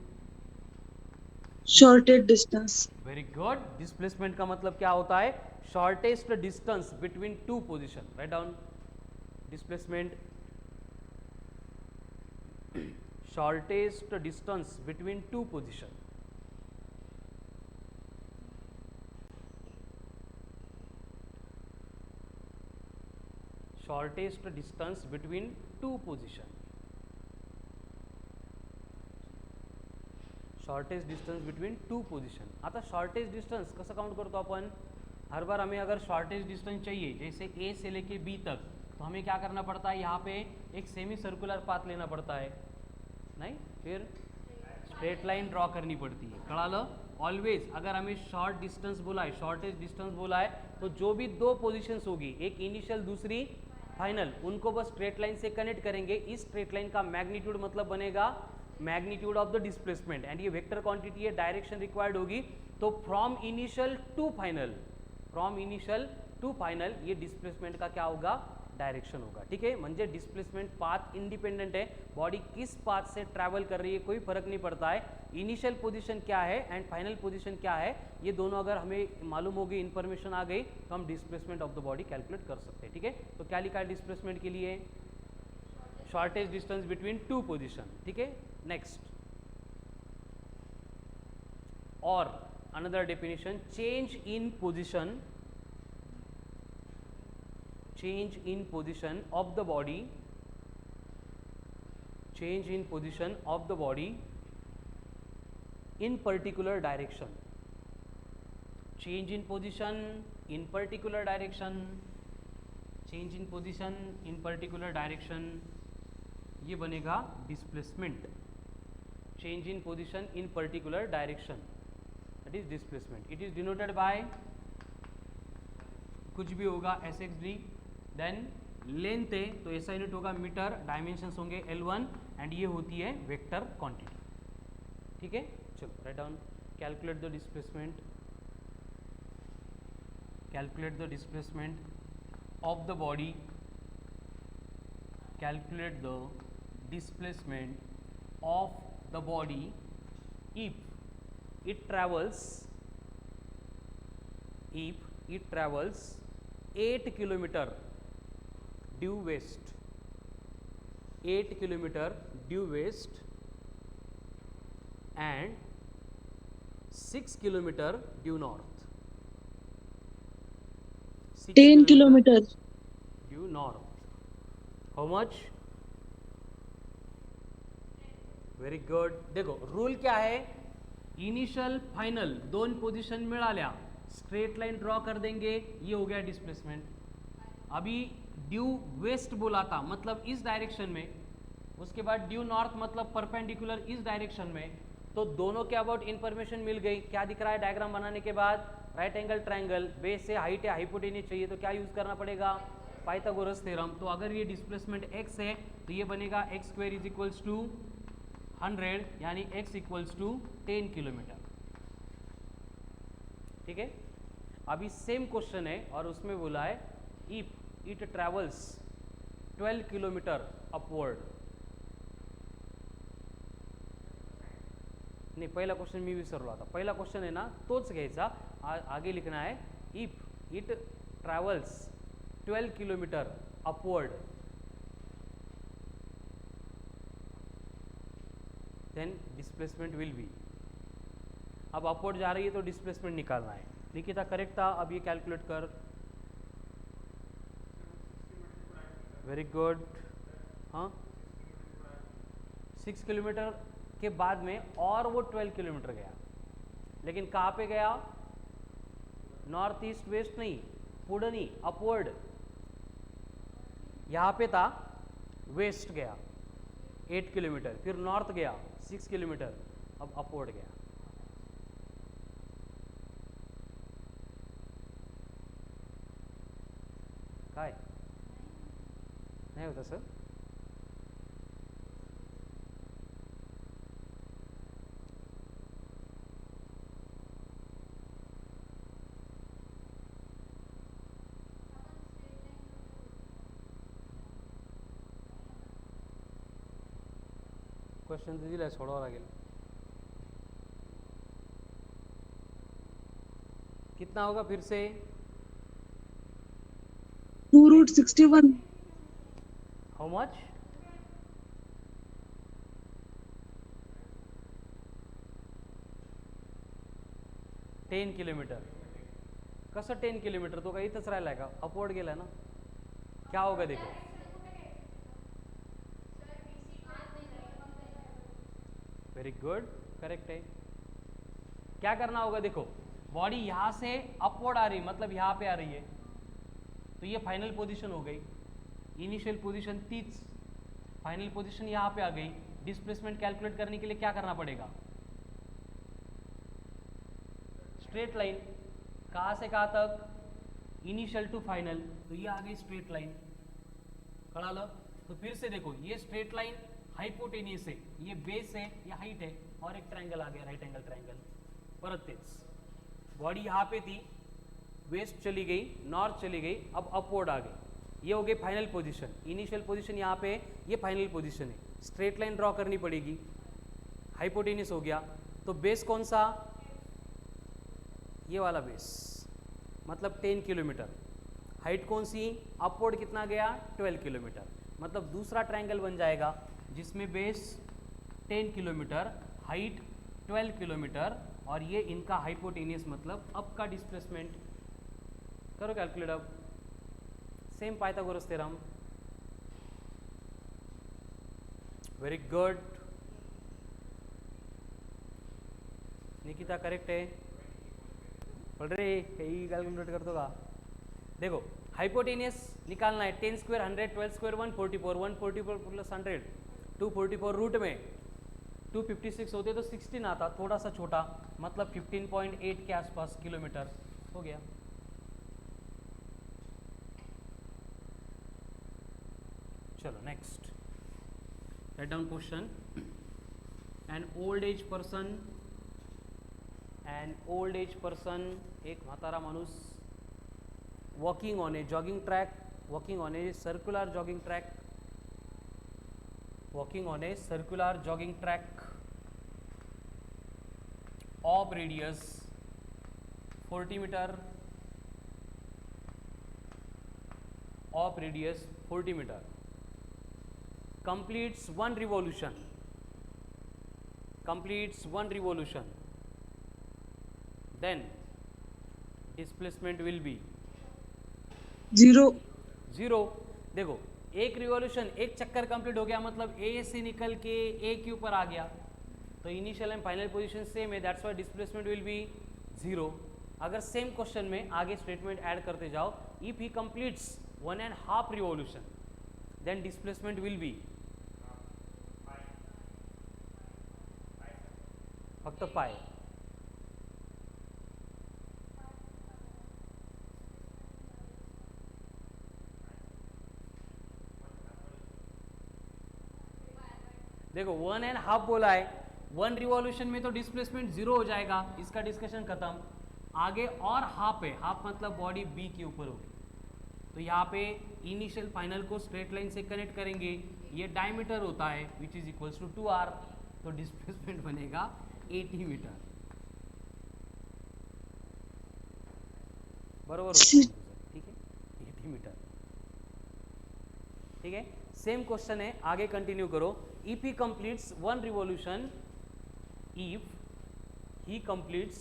shortest distance, very good. Displacement का मतलब क्या होता है? Shortest distance between two position. Write down. Displacement, shortest distance between two position. Shortest distance between two position. Shortest distance between two position. आता shortest distance कसं count करतो आपण? हर बार हमें अगर शॉर्टेस्ट डिस्टेंस चाहिए जैसे ए से लेके बी तक, तो हमें क्या करना पड़ता है? यहाँ पे एक सेमी सर्कुलर पाथ लेना पड़ता है, नहीं? फिर स्ट्रेट लाइन ड्रॉ करनी पड़ती है. कळालं? ऑलवेज अगर हमें शॉर्ट डिस्टेंस बोला है, शॉर्टेस्ट डिस्टेंस बोला है, तो जो भी दो पोजीशंस होगी, एक इनिशियल दूसरी फाइनल, उनको बस स्ट्रेट लाइन से कनेक्ट करेंगे. इस स्ट्रेट लाइन का मैग्नीट्यूड मतलब बनेगा magnitude of the displacement. And ये वेक्टर क्वांटिटी है, डायरेक्शन रिक्वायर्ड होगी. तो from initial to final, from initial to final ये डिस्प्लेसमेंट का क्या होगा? डायरेक्शन होगा. ठीक है. म्हणजे डिस्प्लेसमेंट पाथ इंडिपेंडेंट है. बॉडी किस पाथ से ट्रैवल कर रही है कोई फर्क नहीं पड़ता है. इनिशियल पोजीशन क्या है एंड फाइनल पोजीशन क्या है, ये दोनों अगर हमें मालूम होगी, इंफॉर्मेशन आ गई, तो हम displacement of the body calculate कर सकते हैं. ठीक है. तो क्या लिखा है डिस्प्लेसमेंट के लिए? Shortest distance between two position. ठीक है. नेक्स्ट, और another definition, change in position, change in position of the body, change in position of the body in particular direction, change in position in particular direction, change in position in particular direction, ये बनेगा displacement. change in position in particular direction, that is displacement. it is denoted by कुछ भी होगा SXD. Then length है तो ऐसा unit होगा metre, dimensions होंगे L1 एंड ये होती है वेक्टर क्वांटिटी. ठीक है. चलो write down. Calculate the displacement, calculate the displacement of the body, calculate the displacement of the body if it travels 8 kilometer due west, 8 kilometer due west and 6 kilometer due north, 6 10 kilometer, due north. How much? Very good. देखो rule क्या है? Initial final दोन position मिळाल्या, straight line draw कर देंगे, ये हो गया डिस्प्लेसमेंट. अभी ड्यू वेस्ट बोला था मतलब इस डायरेक्शन में, उसके बाद ड्यू नॉर्थ मतलब परपेंडिकुलर इस डायरेक्शन में. तो दोनों के अबाउट इंफॉर्मेशन मिल गई. क्या दिख रहा है डायग्राम बनाने के बाद? राइट एंगल ट्रायंगल, बेस से हाइट या हाइपोटेन्यूज चाहिए तो क्या यूज करना पड़ेगा? Pythagoras theorem. तो अगर ये डिस्प्लेसमेंट x है तो ये बनेगा x square is equals to 100, यानी x इक्वल्स टू 10 किलोमीटर. ठीक है. अभी सेम क्वेश्चन है और उसमें बोला है if it travels 12 kilometre upward. नहीं, पहिला क्वेश्चन मी विसरलो. आता पहिला क्वेश्चन आहे ना तोच घ्यायचा. आगे लिखना है if it travels 12 kilometre upward then displacement will be. अब अपवर्ड जा रही है तो डिस्प्लेसमेंट निकालना है. लिखिए था करेक्ट था. अब ये कैलकुलेट कर. Very good. हाँ, 6 किलोमीटर के बाद में और वो 12 किलोमीटर गया, लेकिन कहाँ पे गया? नॉर्थ ईस्ट वेस्ट नहीं, पुढे नहीं, अपवर्ड. यहाँ पे था, वेस्ट गया 8 किलोमीटर, फिर नॉर्थ गया 6 किलोमीटर, अब अपवर्ड गया. काय नहीं होता सर? क्वेश्चन तर दिलाय, सोडावं लागेल. कितना होगा फिर से? 2√61. How much? 10 किलोमीटर. कसं 10 किलोमीटर? तो काही इथंच राहिलाय का? अपवर्ड गेलाय ना. क्या होगा देखो. वेरी गुड, करेक्ट है. क्या करना होगा देखो, बॉडी यहां से अपवर्ड आ रही, मतलब यहां पे आ रही है, तो ये फाइनल पोजीशन हो गई. इनिशियल पोजीशन 30, फाइनल पोजीशन यहां पे आ गई. डिस्प्लेसमेंट कैलकुलेट करने के लिए क्या करना पड़ेगा? Straight line. कहां से कहां तक? Initial to final. तो ये आ गई स्ट्रेट लाइन. कळालं? तो फिर से देखो, ये स्ट्रेट लाइन हाइपोटेनियस है, ये बेस है, ये हाइट है, और एक ट्रायंगल आ गया, राइट एंगल ट्रायंगल. परत तेच. बॉडी यहाँ पे थी, वेस्ट चली गई, नॉर्थ चली गई, अब अपवर्ड आ गई. ये हो गई फाइनल पोजीशन. इनिशियल पोजीशन यहाँ पे, ये फाइनल पोजीशन है. स्ट्रेट लाइन ड्रॉ करनी पड़ेगी. हाइपोटेनियस हो गया, तो बेस कौन सा? ये वाला बेस, मतलब 10 किलोमीटर. हाइट कौन सी? अपवर्ड कितना गया? 12 किलोमीटर. मतलब दूसरा ट्रायंगल बन जाएगा जिसमें बेस 10 किलोमीटर, हाइट 12 किलोमीटर, और ये इनका हाइपोटेनियस, मतलब अब का डिस्प्लेसमेंट. करो कैलकुलेट अब. Same Pythagoras theorem. Very good. Nikita correct है. बोल रे यही कैलकुलेट करतो का? देखो, हाइपोटेनियस निकालना है. 10 स्क्वायर 100, 12 स्क्वायर 144, 144 प्लस 100 244. रूट में 256 होते तो 16 आता, थोड़ा सा छोटा, मतलब 15.8 के आसपास किलोमीटर हो गया. चलो next. Write down question. An old age person, एक म्हातारा माणूस, walking on a jogging track, walking on a circular jogging track, walking on a circular jogging track of radius 40 meter, of radius 40 meter, completes one revolution, then displacement will be 0. 0. देखो, एक revolution, एक चक्कर complete हो गया, मतलब ए से निकल के ए के ऊपर आ गया, तो initial and final position same है, that's why displacement will be 0. अगर सेम क्वेश्चन में आगे स्टेटमेंट ऐड करते जाओ, if he completes 1.5 revolution, then displacement will be फक्त पाय. देखो 1.5 बोला है, 1 रिवॉल्यूशन में तो डिस्प्लेसमेंट 0 हो जाएगा, इसका डिस्कशन खत्म. आगे और हाफ है, हाफ मतलब बॉडी बी के ऊपर होगी, तो यहाँ पे इनिशियल फाइनल को स्ट्रेट लाइन से कनेक्ट करेंगे. ये डायमीटर होता है which is equals to 2r, तो डिस्प्लेसमेंट बनेगा 80 मीटर. बरोबर होता है, ठीक है, 80 मीटर. ठीक है, सेम क्वेश्चन है, आगे कंटिन्यू करो. If he completes 1 revolution, if he completes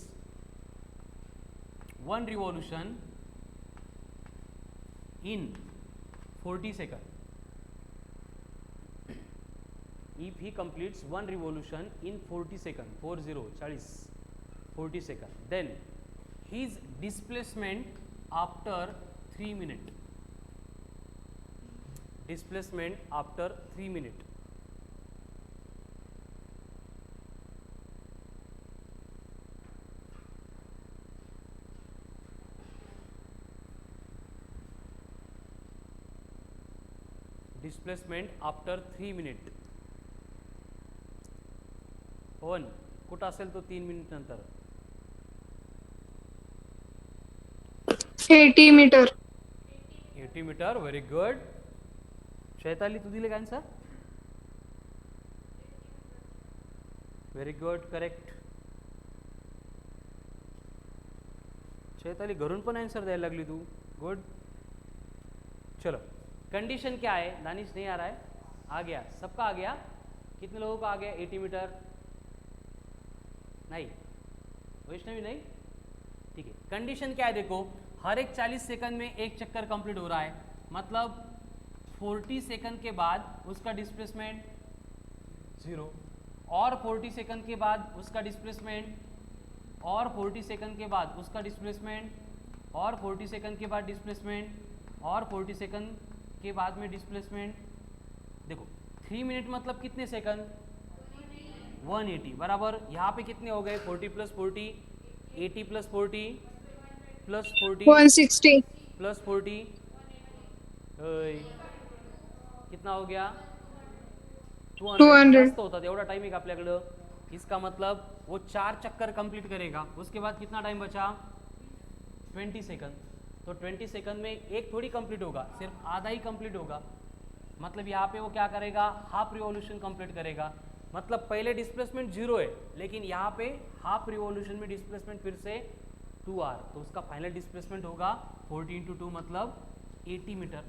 1 revolution in 40 seconds, if he completes 1 revolution in 40 seconds, 40 seconds, then his displacement after 3 minutes, displacement after 3 minutes, displacement after 3 minute. Pawan कुठं असेल तो 3 minute नंतर. 80 metre. 80 metre. Very good. Shaitali तू दिले का answer? Very good, correct. Chaitali घरून पण answer द्यायला लागली तू. गुड. चलो, कंडीशन क्या है? दानिश नहीं आ रहा है? आ गया, सबका आ गया. कितने लोगों का आ गया 80 मीटर? नहीं, वैष्णवी नहीं. ठीक है, कंडीशन क्या है देखो, हर एक 40 सेकंड में एक चक्कर कंप्लीट हो रहा है, मतलब 40 सेकंड के बाद उसका डिस्प्लेसमेंट 0, और 40 सेकंड के बाद उसका डिस्प्लेसमेंट, और 40 सेकंड के बाद उसका डिस्प्लेसमेंट, और 40 सेकंड के बाद डिस्प्लेसमेंट, और 40 सेकंड के बाद में डिस्प्लेसमेंट. देखो 3 मिनट मतलब कितने सेकंड? 180 बराबर. यहाँ पे कितने हो गए? 40 प्लस 40, 80 प्लस 40 प्लस 40 160. प्लस 40, कितना हो गया? 200. जास्त होता, एवढा टाइम आहे का आपल्याकडं? इसका मतलब वो 4 चक्कर कंप्लीट करेगा. उसके बाद कितना टाइम बचा? 20 सेकंड. तो 20 सेकंड में एक थोड़ी कंप्लीट होगा, सिर्फ आधा ही कंप्लीट होगा. मतलब यहाँ पे वो क्या करेगा? हाफ रिवॉल्यूशन कंप्लीट करेगा. मतलब पहले डिस्प्लेसमेंट 0 है, लेकिन यहाँ पे हाफ रिवॉल्यूशन में डिस्प्लेसमेंट फिर से 2r, तो उसका फाइनल डिस्प्लेसमेंट होगा 40 × 2 मतलब 80 मीटर.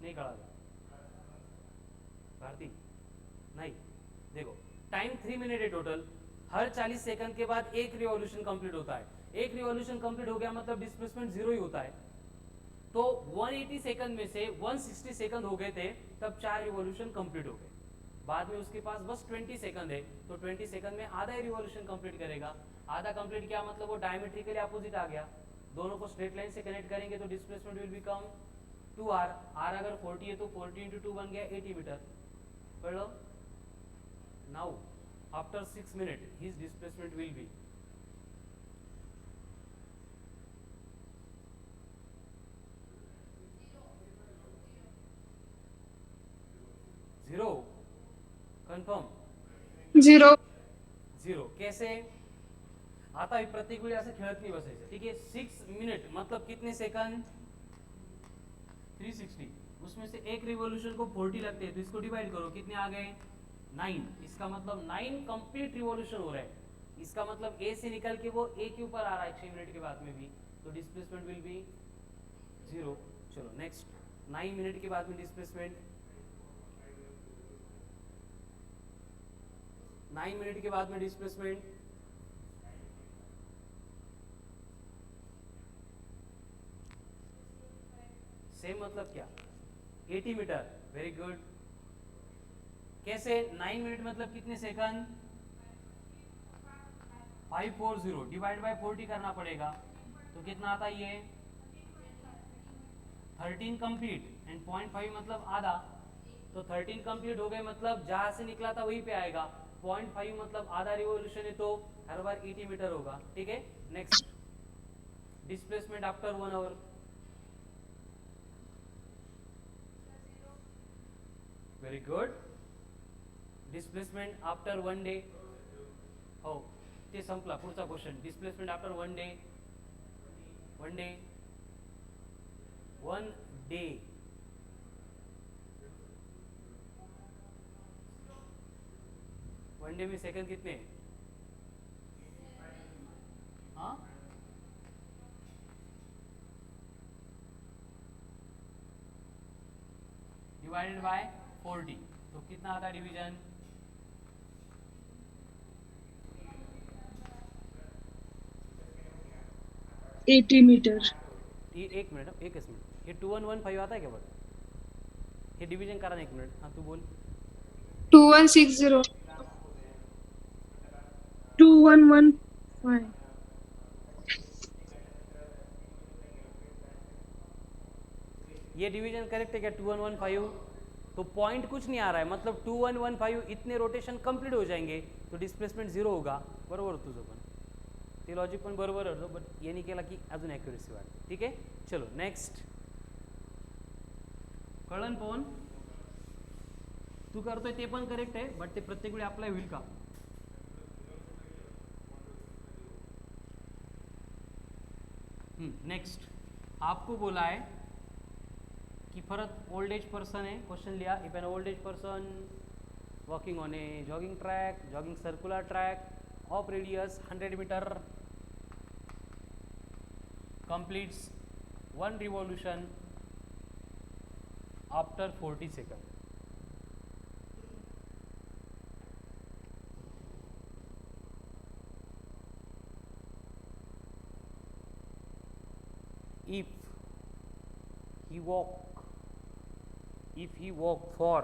नहीं कड़ा भारती? नहीं. देखो टाइम 3 मिनट है टोटल. हर 40 सेकंड के बाद एक रिवॉल्यूशन कंप्लीट होता है. एक रिवॉल्यूशन कंप्लीट हो गया मतलब डिस्प्लेसमेंट 0 ही होता है. तो 180 सेकंड में से 160 सेकंड हो गए थे, तब 4 रिवॉल्यूशन कंप्लीट हो गए. बाद में उसके पास बस 20 सेकंड है, तो 20 सेकंड में आधा ही रिवॉल्यूशन कंप्लीट करेगा. आधा कंप्लीट किया मतलब वो डायमेट्रिकली अपोजिट आ गया. दोनों को स्ट्रेट लाइन से कनेक्ट करेंगे तो displacement will become 2r. r अगर 40 है तो 40 × 2 बन गया 80 मीटर. पढ़ लो. Now after 6 minute his displacement will be 0. Confirm? 0. 0. कैसे? आता प्रत्येक वेळी असं खेळत नाही बसायचं. ठीक है, 6 मिनट मतलब कितने सेकंड? 360. उसमें से एक रिवॉल्यूशन को 40 लगते हैं, तो इसको डिवाइड करो, कितने आ गए? 9. इसका मतलब 9 कंप्लीट रिवॉल्यूशन हो रहा है. इसका मतलब ए से निकल के वो ए के ऊपर आ रहा है 6 मिनट के बाद में भी, तो डिस्प्लेसमेंट विल बी 0. चलो नेक्स्ट. 9 मिनट के बाद में डिस्प्लेसमेंट, 9 मिनट के बाद में डिस्प्लेसमेंट, सेम मतलब क्या? 80 मीटर. Very good. कैसे? 9 मिनट मतलब कितने सेकंड? 540 डिवाइड बाय 40 करना पड़ेगा, तो कितना आता है ये? 13 कंप्लीट एंड 0.5 मतलब आधा, तो 13 कंप्लीट हो गए मतलब जहां से निकला था वहीं पे आएगा. 0.5 मतलब आधा रिवॉल्यूशन है, तो हर बार 80 मीटर होगा. ठीक है, next. Displacement after 1 hour. Very good. Displacement after 1 day. हो, ते संपला. पुढचा question. Displacement after 1 day. 1 day. 1 day. One day में सेकंड कितने? हाँ, डिवाइडेड बाय 40, तो कितना आता है डिवीजन? 80 मीटर. ये एक मिनट, एक मिनट. ये 2115 आता है क्या? बट ये डिवीजन करा ना. एक मिनट. हाँ तू बोल. 2160. 2115. ये डिवीजन करेक्ट है क्या? 2115. तो पॉइंट कुछ नहीं आ रहा है, मतलब 2115 इतने रोटेशन कंप्लीट हो जाएंगे तो डिस्प्लेसमेंट 0 होगा. बरोबर तुझं पण ते लॉजिक पण बरोबर होतं, बट यांनी केला की अजून ॲक्युरेसी वाढते. ठीक आहे, चलो नेक्स्ट. कळण पण तू करतोय ते पण करेक्ट आहे, बट ते प्रत्येक वेळी अप्लाय होईल का? नेक्स्ट. आपको बोला है कि फरक ओल्ड एज पर्सन है. क्वेश्चन लिया. If an old age person walking on a jogging track, jogging circular track of radius 100 meter, completes one revolution after 40 seconds. If he walk for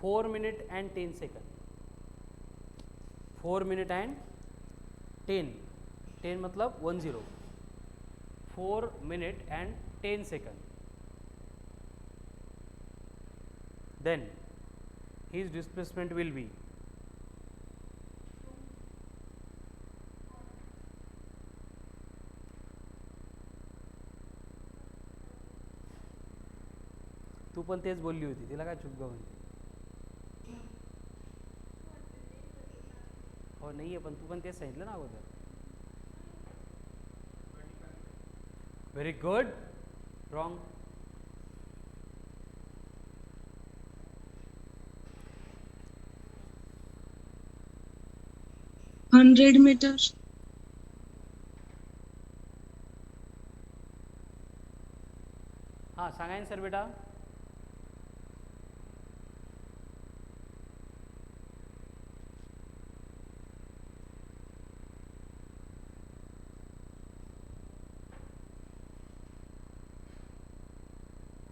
4 minutes and 10 seconds, 4 minutes and 10 मतलब 10, 4 minutes and 10 seconds, then his displacement will be तू पण तेच बोलली होती, तिला काय चुक म्हणजे हो नाही आहे, पण तू पण तेच सांगितलं ना अगोदर. Very good. रॉंग. 100 meters. हां सांगा आन्सर बेटा.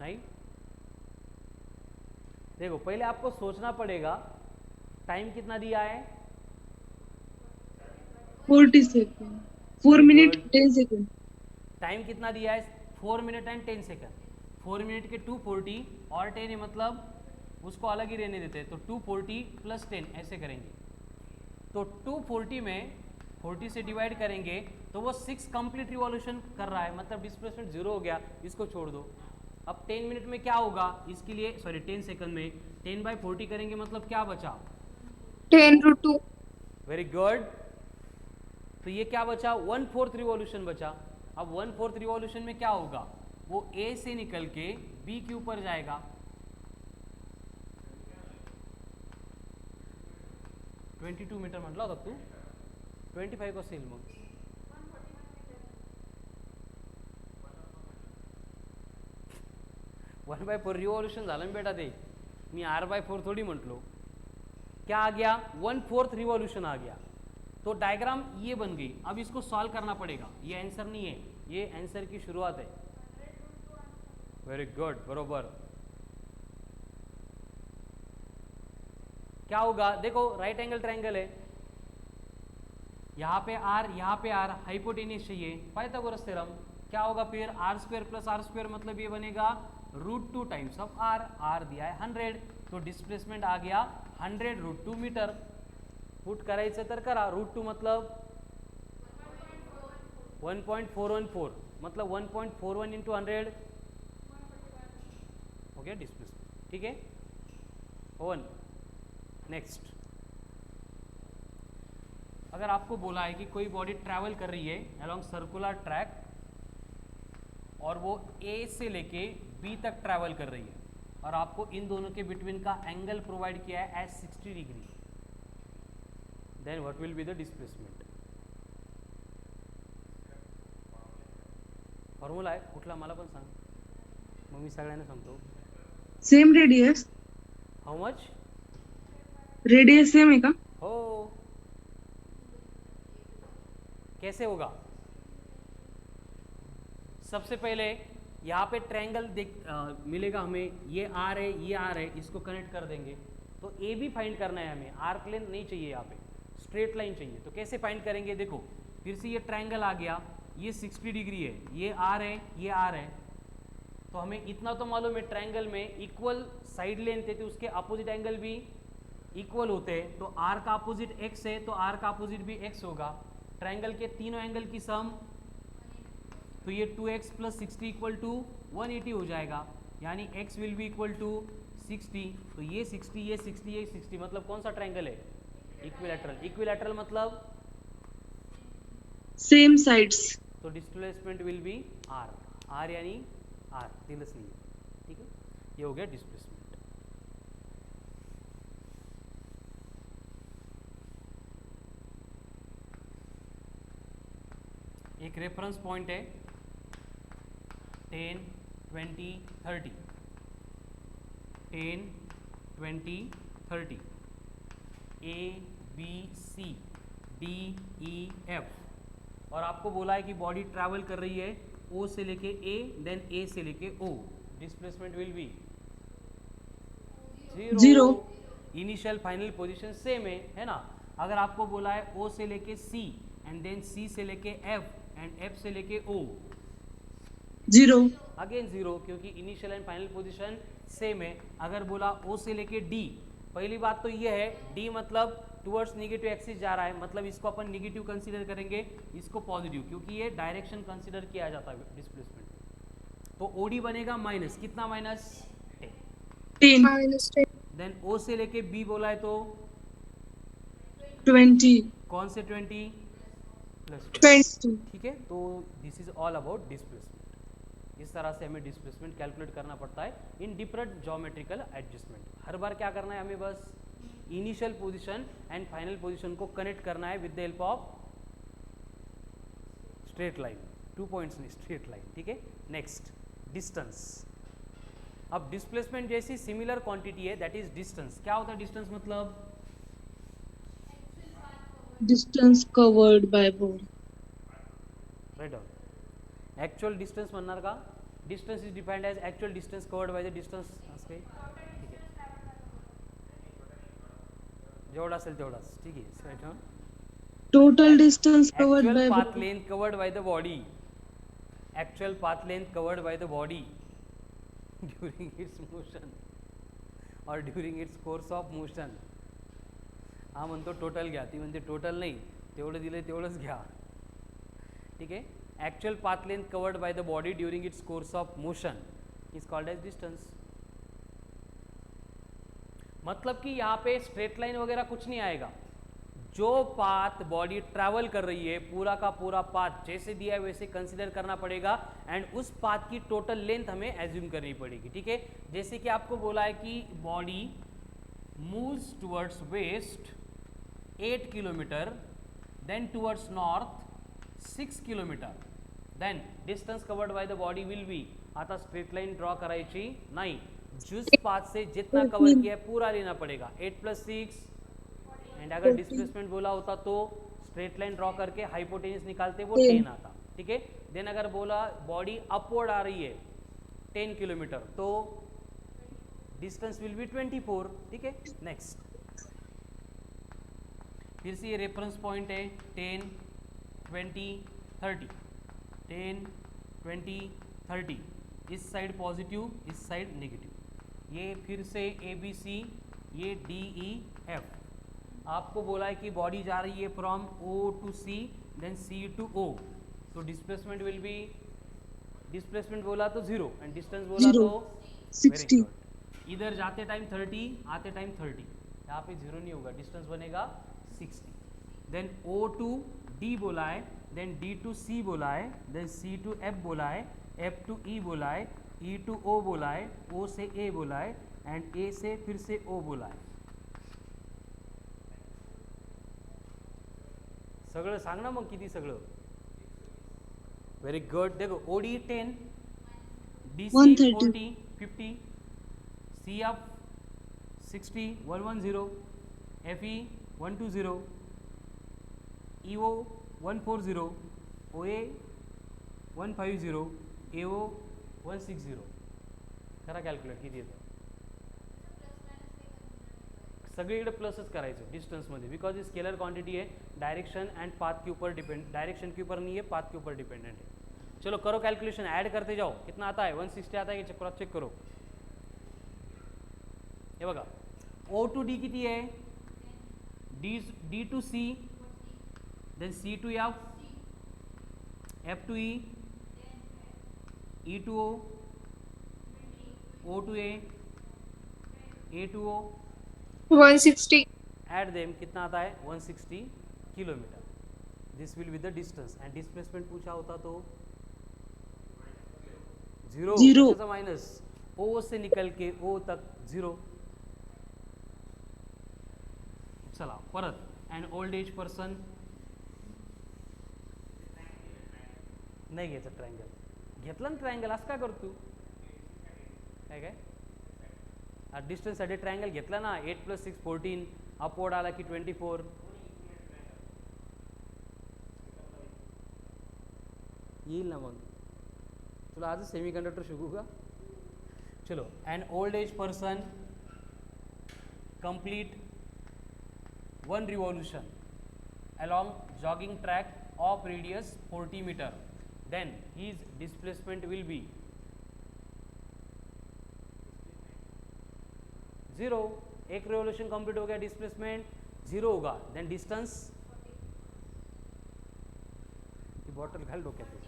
नहीं, देखो पहले आपको सोचना पड़ेगा टाइम कितना दिया है. 40 seconds. 4 Very minutes good. 10 seconds. Time कितना दिया है 4 मिनट एंड 10 सेकंड. 4 मिनट के 240 और 10 है, मतलब उसको अलग ही रहने देते हैं. तो 240 प्लस 10 ऐसे करेंगे. तो 240 में 40 से डिवाइड करेंगे तो वो 6 कंप्लीट रिवॉल्यूशन कर रहा है, मतलब डिस्प्लेसमेंट 0 हो गया. इसको छोड़ दो. अब 10 मिनट में क्या होगा, इसके लिए सॉरी 10 सेकंड में 10/40 करेंगे, मतलब क्या बचा 10 × 2. Very good. तो ये क्या बचा 1/4 रिवॉल्यूशन बचा. अब 1/4 रिवॉल्यूशन में क्या होगा, वो ए से निकल के बी के ऊपर जाएगा. 22 मीटर म्हटला होता तू, 25 असेल मग. वन बाय फोर रिवॉल्यूशन झालं ना बेटा. ते मी R/4 थोड़ी म्हटलो. क्या आ गया 1/4 रिवॉल्यूशन आ गया. तो डायग्राम ये बन गई. अब इसको सॉल्व करना पड़ेगा. ये आंसर नहीं है, ये आंसर की शुरुआत है. वेरी गुड, बरोबर. क्या होगा, देखो राइट एंगल ट्रायंगल है, यहाँ पे R यहाँ पे R, हाइपोटेन्यूस चाहिए, पाइथागोरस थ्योरम. क्या होगा फिर R² + R², मतलब ये बनेगा √2 टाइम्स ऑफ R. R दिया है 100, तो डिस्प्लेसमेंट आ गया 100√2 मीटर. पुट करायचं तर करा. √2 मतलब 1.414, मतलब 1.41 × 100 हो गया डिस्प्लेसमेंट. ठीक है. 1. नेक्स्ट, अगर आपको बोला है कि कोई बॉडी ट्रैवल कर रही है अलोंग सर्कुलर ट्रैक और वो ए से लेके बी तक ट्रैवल कर रही है, और आपको इन दोनों के बिटवीन का एंगल प्रोवाइड किया है as 60 degree, then what will be the displacement. Formula आहे कुठला मला पण सांग, मग मी सगळ्यांना सांगतो. Same radius. How much radius same है का? हो. कैसे होगा, सबसे पहले यहाँ पे ट्रायंगल मिलेगा हमें. ये आर है, ये आर है, इसको कनेक्ट कर देंगे. तो ए भी फाइंड करना है हमें. आर्क लेंथ नहीं चाहिए, यहाँ पे स्ट्रेट लाइन चाहिए. तो कैसे फाइंड करेंगे, देखो फिर से ये ट्रायंगल आ गया, ये 60 डिग्री है, ये आर है, ये आर है. तो हमें इतना तो मालूम है ट्रायंगल में इक्वल साइड लेंथ है, तो उसके अपोजिट एंगल भी इक्वल होते हैं. तो आर का अपोजिट एक्स है, तो आर का अपोजिट भी एक्स होगा. ट्रायंगल के तीनों एंगल की सम, तो ये 2x + 60 = 180 हो जाएगा, यानी x will be equal to 60. तो ये 60, ये 60, ये 60, मतलब कौन सा ट्रायंगल है, इक्विलैटरल. इक्विलैटरल मतलब सेम साइड्स. तो displacement will B r. r यानी r, दिलच नहीं. ठीक है. ये हो गया डिस्प्लेसमेंट। एक रेफरेंस पॉइंट है 10, 20, 30, 10, 20, 30, A, B, C, D, E, F, और आपको बोला है कि बॉडी ट्रैवल कर रही है O से लेके A, देन A से लेके O, displacement will B zero. Initial final position same है ना। अगर आपको बोला है O से लेके C एंड देन C से लेके F एंड F से लेके O, जीरो। अगेन जीरो, क्योंकि initial and final position same है। अगर बोला O से लेके D, पहली बात तो ये है D मतलब टुवर्ड्स नेगेटिव एक्सिस जा रहा है, मतलब इसको अपन नेगेटिव कंसीडर करेंगे, इसको पॉजिटिव, क्योंकि ये डायरेक्शन कंसीडर किया जाता है डिस्प्लेसमेंट। तो OD बनेगा माइनस, कितना माइनस 10। 10, देन O से लेके B बोला है तो 20, कौन से 20 प्लस 20। ठीक है। तो this is all about displacement. इस तरह से हमें डिस्प्लेसमेंट कैलकुलेट करना पड़ता है इन डिफरेंट ज्योमेट्रिकल एडजस्टमेंट। हर बार क्या करना है हमें, बस initial position and final position को कनेक्ट करना है with the help of straight line, 2 points में स्ट्रेट लाइन, ठीक है। Next distance. अब डिस्प्लेसमेंट जैसी सिमिलर क्वांटिटी है, दैट इज डिस्टेंस। क्या होता है डिस्टेंस मतलब? Distance covered by body. Right on, actual distance म्हणणार का? Distance is defined as actual distance covered by the distance, असं काही, ठीक आहे, जेवढा असेल तेवढाच, ठीक आहे, right on. Total distance covered Actual by path body. length covered by the body, actual path length covered by the body during its motion or during its course of motion. हा म्हणतो टोटल घ्या, ती म्हणजे total नाही, तेवढं दिलं तेवढंच घ्या, ठीक आहे। Actual path length covered by the body during its course of motion is called as distance. मतलब कि यहाँ पे स्ट्रेट लाइन वगैरह कुछ नहीं आएगा, जो पाथ बॉडी ट्रैवल कर रही है पूरा का पूरा पाथ जैसे दिया है वैसे कंसीडर करना पड़ेगा, एंड उस पाथ की टोटल लेंथ हमें एज्यूम करनी पड़ेगी, ठीक है। जैसे कि आपको बोला है कि body moves towards west 8 kilometre, then towards north 6 kilometre, then distance covered by the body will be, आता स्ट्रेट लाइन ड्रॉ करायची नहीं, जिस पाथ से जितना कवर किया है पूरा लेना पड़ेगा, 8 + 6, एंड अगर डिस्प्लेसमेंट बोला होता तो स्ट्रेट लाइन ड्रॉ करके हाइपोटेन्यूज निकालते वो 10 आता, ठीक है। देन अगर बोला बॉडी अपवर्ड आ रही है 10 किलोमीटर तो डिस्टेंस विल बी 24, ठीक है। नेक्स्ट फिर से ये रेफरेंस पॉइंट है 10, 20, 30, 10, 20, 30, इस साइड पॉजिटिव इस साइड नेगेटिव, ये फिर से ABC, ये DE, F। आपको बोला है कि बॉडी जा रही है from O to C then C to O, तो डिस्प्लेसमेंट विल बी, डिस्प्लेसमेंट बोला तो 0 एंड डिस्टेंस बोला Zero. तो 60. Very good. इधर जाते टाइम 30, आते टाइम 30, यहाँ पे 0 नहीं होगा, डिस्टेंस बनेगा 60। देन O to D बोला है, देन D to C बोला है, देन C to F बोला है, F to E बोला है, E to O बोला है, O से A बोला है, एंड A से फिर से O बोला है। सगळं सांग ना मग किती सगळं, व्हेरी गुड। देखो OD 10, DC 130. 40, 50, CF 60, 110, FE 120, EO 140, OA 150, AO 160, करा कॅल्क्युलेट किती येतं, सगळीकडे प्लसच करायचं डिस्टन्समध्ये, बिकॉज ये स्केलर क्वांटिटी है, डायरेक्शन एंड पाथ के ऊपर डिपेंड, डायरेक्शन के ऊपर नहीं है, पाथ के ऊपर डिपेंडेंट है। चलो करो कैलकुलेशन, ऐड करते जाओ, कितना आता है 160 आता है कि क्रॉस चेक करो। ये बघा O to D किती है, D to C, then C to F, F to E, E to O, O to A to O, 160. At them कितना आता है 160 kilometre. This will be the distance, and displacement पूछा होता तो 0 Zero. Minus, ओ से निकल के ओ तक 0. चला परत. अँड ओल्ड एज पर्सन नाही घ्यायचं ट्रायंगल. घेतलं ना ट्रायंगल, असं का करतो काय काय डिस्टन्ससाठी ट्रायंगल घेतला ना. 8 + 6 14, अपवर्ड आला की 24. येईल ना मग. तुला आजच सेमीकंडक्टर शिकू का. चलो. And old age person complete 1 revolution along jogging track of radius 40 meter, then his displacement will be 0. एक revolution complete हो गया, displacement 0 होगा. then distance की बॉटल घाल डोक्यात.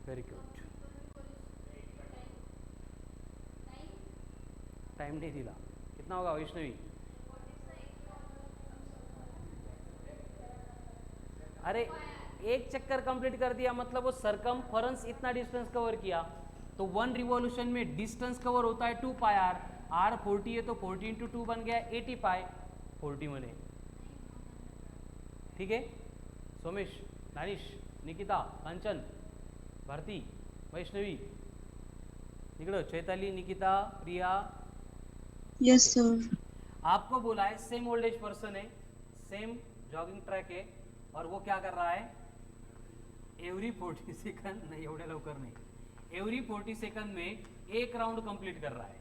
Very good. टाइम नहीं दिला. कितना होगा वैष्णवी. अरे एक चक्कर कंप्लीट कर दिया मतलब वो सरकमफरेंस इतना डिस्टेंस कवर किया. तो 1 रिवॉल्यूशन में डिस्टेंस कवर होता है 2 पाई आर. आर 40 है तो 40 × 2 बन गया 80 पाई. 40 मध्ये. ठीक है. सोमेश, दानिश, निकिता, कंचन, भारती, वैष्णवी, इकडं चैताली, निकिता, प्रिया. Yes sir. आपको बोला है सेम ओल्ड एज पर्सन है, सेम जॉगिंग ट्रैक है और वो क्या कर रहा है. एवरी 40 सेकंड नहीं, एवढ्या लवकर नहीं, एवरी 40 सेकंड में एक राउंड कंप्लीट कर रहा है.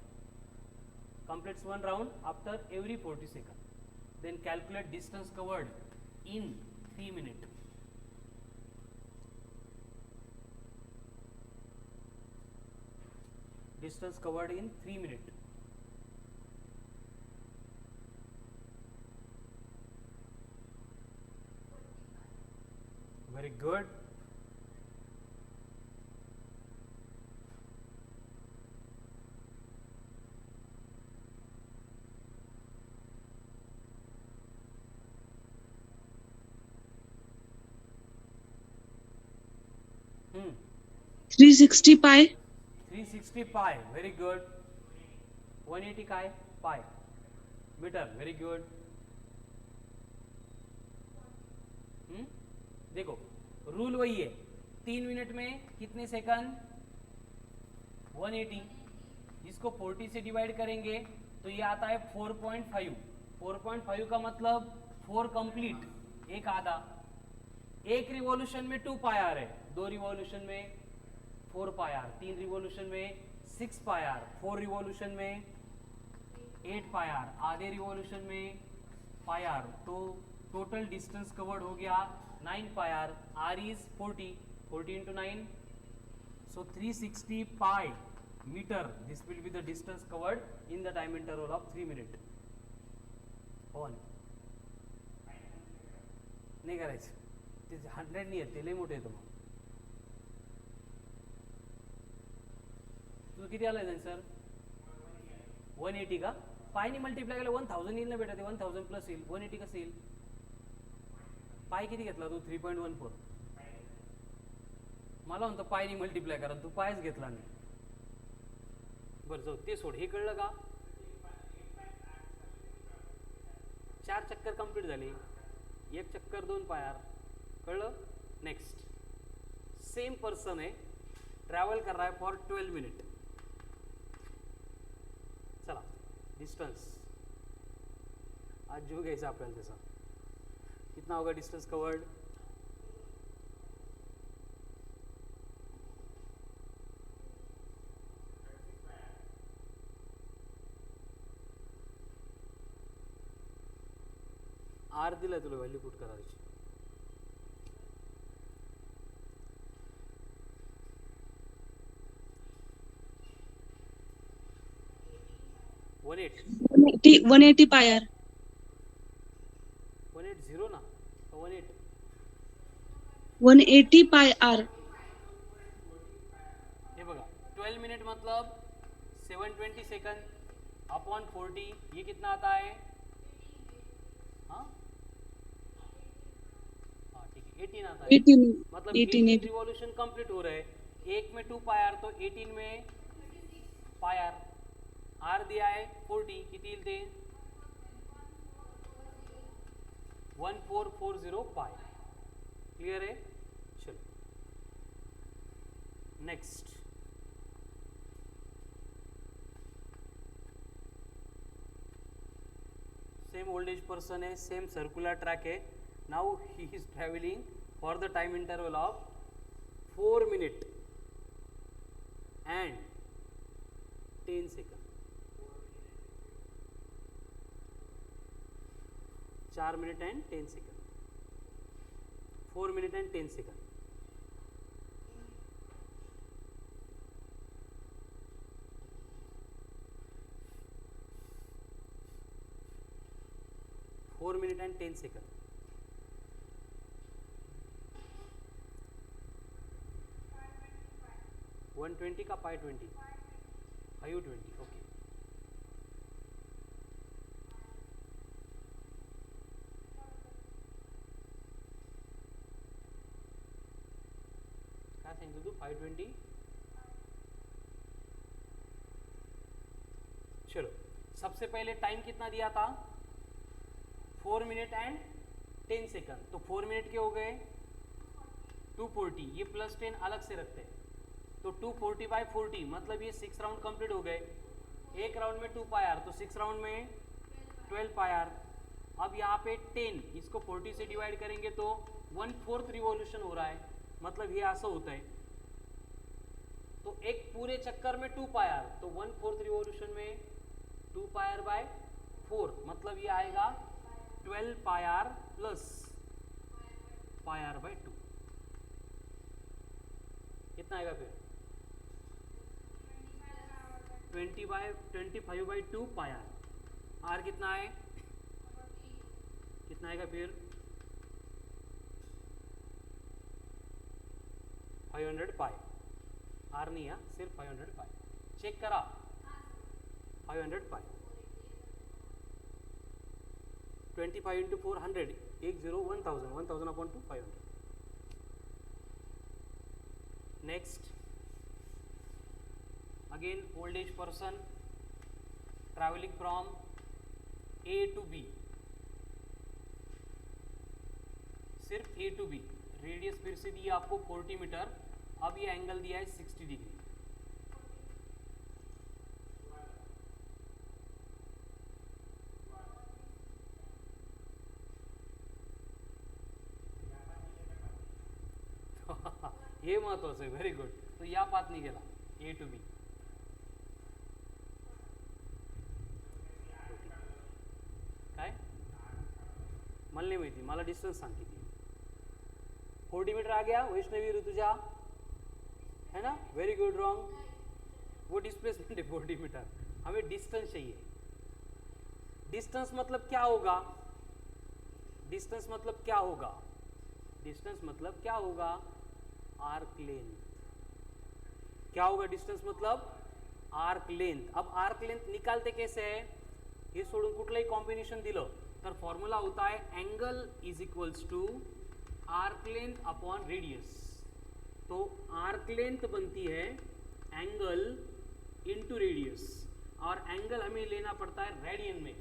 Completes 1 round after every 40 second. Then calculate distance covered in 3 minute. Distance covered in 3 minute. Very good. Hmm. 360 pi. 360 pi. Very good. 180 काय pi meter. Very good. देखो रूल वही है. 3 minute में कितने सेकंड. 180. इसको 40 से डिवाइड करेंगे तो ये आता है 4.5. 4.5 का मतलब 4 कंप्लीट, एक आधा. एक रिवॉल्यूशन में 2 पाई आर है, 2 रिवॉल्यूशन में 4 पाई आर, 3 रिवॉल्यूशन में 6 पाई आर, 4 रिवॉल्यूशन में 8 पाई आर, आधे रिवॉल्यूशन में पाई आर. तो टोटल डिस्टेंस कवर्ड हो गया 9 pi r. r is 40. 40 into 9. So 360 pi meter. This will be the distance covered in the time interval of 3 minutes. On. नहीं करायचं. ते 100 नाही आहे, ते लय मोठे येतं. मग तुझं किती आलं सर. 180 का. पायने मल्टिप्लाय केलं 1000 येईल ना बेटा. ते 1000 प्लस येईल. 180 कसं येईल. पाय किती घेतला तू. 3.14. मला म्हणतो पायनी मल्टिप्लाय करा, तू पायच घेतला नाही. बरं जाऊ ते सोड. हे कळलं का. 4 चक्कर कंप्लीट झाली. 1 चक्कर 2 पायार. कळलं. नेक्स्ट. सेम पर्सन है, ट्रैवल कर रहा है फॉर 12 मिनट. चला डिस्टेंस आज जो घ्यायचा आपल्याला त्याचा. कितना होगा डिस्टेंस कवर्ड. आर दिला तुला व्हॅल्यू पुट करायची. One 180 pi r. 180 ना 18. 180 pi r. हे बघा 12 मिनट मतलब 720 सेकंड अपॉन 40. ये कितना आता है. हाँ ठीक है 18 आता है. 18. मतलब 18 रिवॉल्यूशन कंप्लीट हो रहे हैं. एक में 2 पाई आर, तो 18 में पाई आर, आर दिया है 40, किती येईल ते 1440 पाई. क्लियर है. चलो next. Same old age person है, सेम सर्कुलर ट्रैक है. Now he is travelling for the time interval of 4 minutes and 10 seconds. 4 minutes and 10 seconds. 4 minutes and 10 seconds. Four minute and 10 second. One 20 का पाई 20, 520. Okay. क्या सांगितलं तू 520. चलो सबसे पहले time कितना दिया था 4 मिनट एंड 10 सेकंड. तो 4 मिनट के हो गए 240, ये प्लस 10 अलग से रखते हैं. तो 240 बाई 40 मतलब ये 6 राउंड कंप्लीट हो गए. एक राउंड में 2 पाई आर, तो 6 राउंड में 12 पाई आर. अब यहाँ पे 10 इसको 40 से डिवाइड करेंगे तो 1/4 रिवॉल्यूशन हो रहा है, मतलब ये ऐसा होता है. तो एक पूरे चक्कर में 2 पाई आर, तो 1/4 रिवॉल्यूशन में 2 पाई आर बाय 4, मतलब ये आएगा 12 pi r plus pi are by 2. कितना आएगा फिर 25 बाई 2 पाई आर. आर कितना है, कितना आएगा फिर 500 पाई. आर नहीं है, सिर्फ 500 पाई. चेक करा 500 pi. 25 into 400, 1000 upon 2 500. Next again old age person travelling from A to B, सिर्फ ए टू बी. रेडियस फिर से दिया आपको 40 मीटर. अब ये एंगल दिया है 60 डिग्री. हे महत्वाचं आहे. Very good. तो या पाथनी गेला ए टू बी. काय मला नाही माहिती, मला डिस्टन्स सांग किती. 40 मीटर आ गया वैष्णवी ऋतुजा, है ना. Very good. रॉन्ग, वो डिस्प्लेसमेंट है 40 मीटर. हमें डिस्टेंस चाहिए. डिस्टेंस मतलब क्या होगा, डिस्टेंस मतलब क्या होगा, डिस्टेंस मतलब क्या होगा आर्क लेंथ. क्या होगा डिस्टेंस मतलब आर्क लेंथ. अब आर्क लेंथ निकालते कैसे आहे, हे सोडून कुठलंही कॉम्बिनेशन दिलं तर फॉर्म्युला होता है angle is equals to arc length upon radius. तो आर्क लेंथ बनती है एंगल इनटू रेडियस, और एंगल हमें लेना पड़ता है रेडियन में.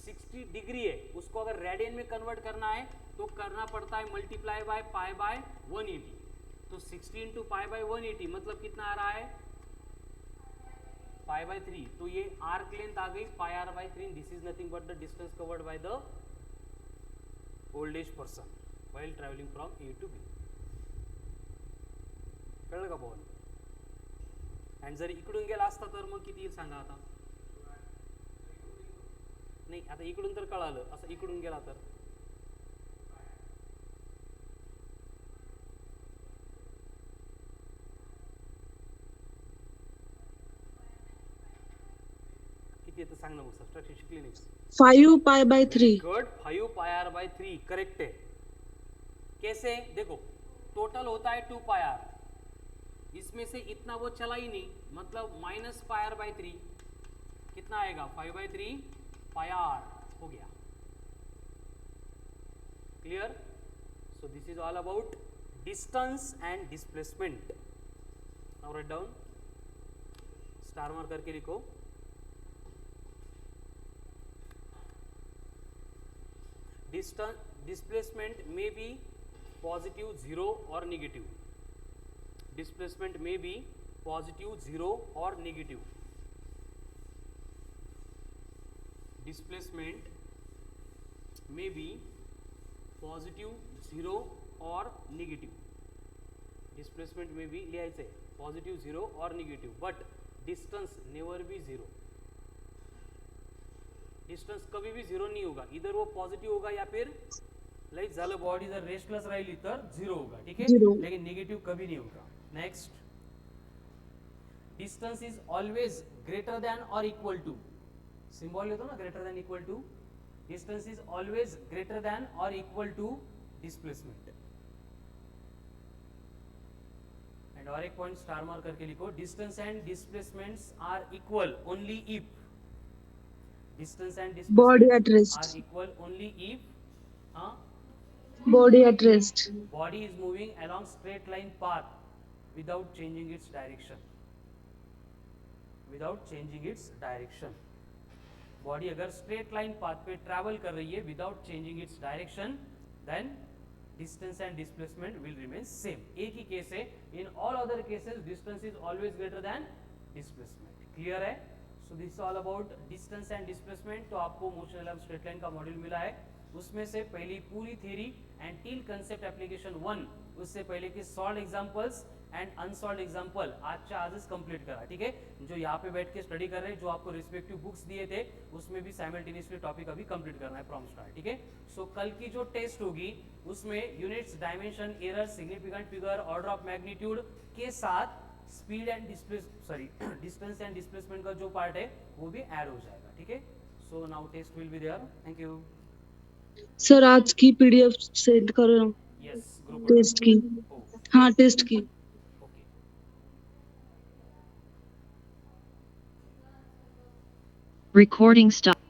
60 डिग्री है, उसको अगर रेडियन में कन्वर्ट करना है तो करना पड़ता है मल्टीप्लाई बाय पाई बाय 180. तो 60 इंटू पाई बाय 180 मतलब कितना आ रहा है पाई बाय 3. तो ये आर्क लेंथ आ गई pi are by 3. This is nothing but the distance covered by the old age person while travelling from A to B. कळलं का भाऊ. आणि जर इकडून गेला असता तर मग किती येईल सांगा आता. नाही आता इकडून तर कळालं, असं इकडून गेला तर किती येतं सांग ना. मग सबट्रॅक्शन शिकली नाही. 5 pi by 3. Good. 5 pi are by 3 correct है. कैसे देखो, टोटल होता है 2 पाई आर, इसमें से इतना वो चला ही नहीं, मतलब माइनस पाई आर बाय 3. कितना आएगा 5 बाय 3 पाई आर हो गया. Clear. So this is all about distance and displacement. Now write down, star mark करके लिखो। डिस्टेंस डिस्प्लेसमेंट में बी पॉजिटिव 0 और नेगेटिव। डिस्प्लेसमेंट में बी पॉजिटिव 0 और नेगेटिव। डिस्प्लेसमेंट में बी पॉजिटिव 0 और नेगेटिव। डिस्प्लेसमेंट में भी लिहायचं आहे पॉझिटिव्ह 0 और negative, but distance never be 0। Distance कभी भी 0 नहीं होगा, इधर वो पॉजिटिव होगा या फिर लाइक झालं बॉडी जर रेस्टलेस राहिली तर 0 होगा, ठीक है, Zero. लेकिन निगेटिव कभी नहीं होगा। Next, distance is always greater than और इक्वल टू, सिंबल येतो ना greater than equal to, distance is always greater than और इक्वल टू डिस्प्लेसमेंट। एंड और एक पॉइंट स्टार मार्क करके लिखो, distance and displacements are equal only if, distance and Body displacement at rest. Are equal only if Body at rest. body is moving along straight line path without changing its direction, without changing its direction। Body अगर straight line path पे travel कर रही है without changing its direction, then distance and displacement will remain same. एक ही case है, in all other cases distance is always greater than displacement. Clear है? So this all about distance and displacement. तो आपको motion along straight line का module मिला है, उसमें से पहली पूरी theory and till concept application 1, उससे पहले के solve examples and unsolve example आजच्या आजच कंप्लीट करा, ठीक है। जो यहाँ पे बैठ के स्टडी कर रहे हैं, जो आपको रिस्पेक्टिव बुक्स दिए थे उसमें भी साइमल्टेनियसली टॉपिक अभी कंप्लीट करना है फ्रॉम स्टार्ट, ठीक है। सो कल की जो टेस्ट होगी उसमें units, dimension, error, significant figure, order of magnitude के साथ speed and distance and displacement का जो पार्ट है वो भी ऐड हो जाएगा, ठीक है। So now test will be there. Thank you. Sir आज की PDF सेंड करो ना, यस, ग्रुप टेस्ट की। हाँ टेस्ट की। ओके। Recording stop.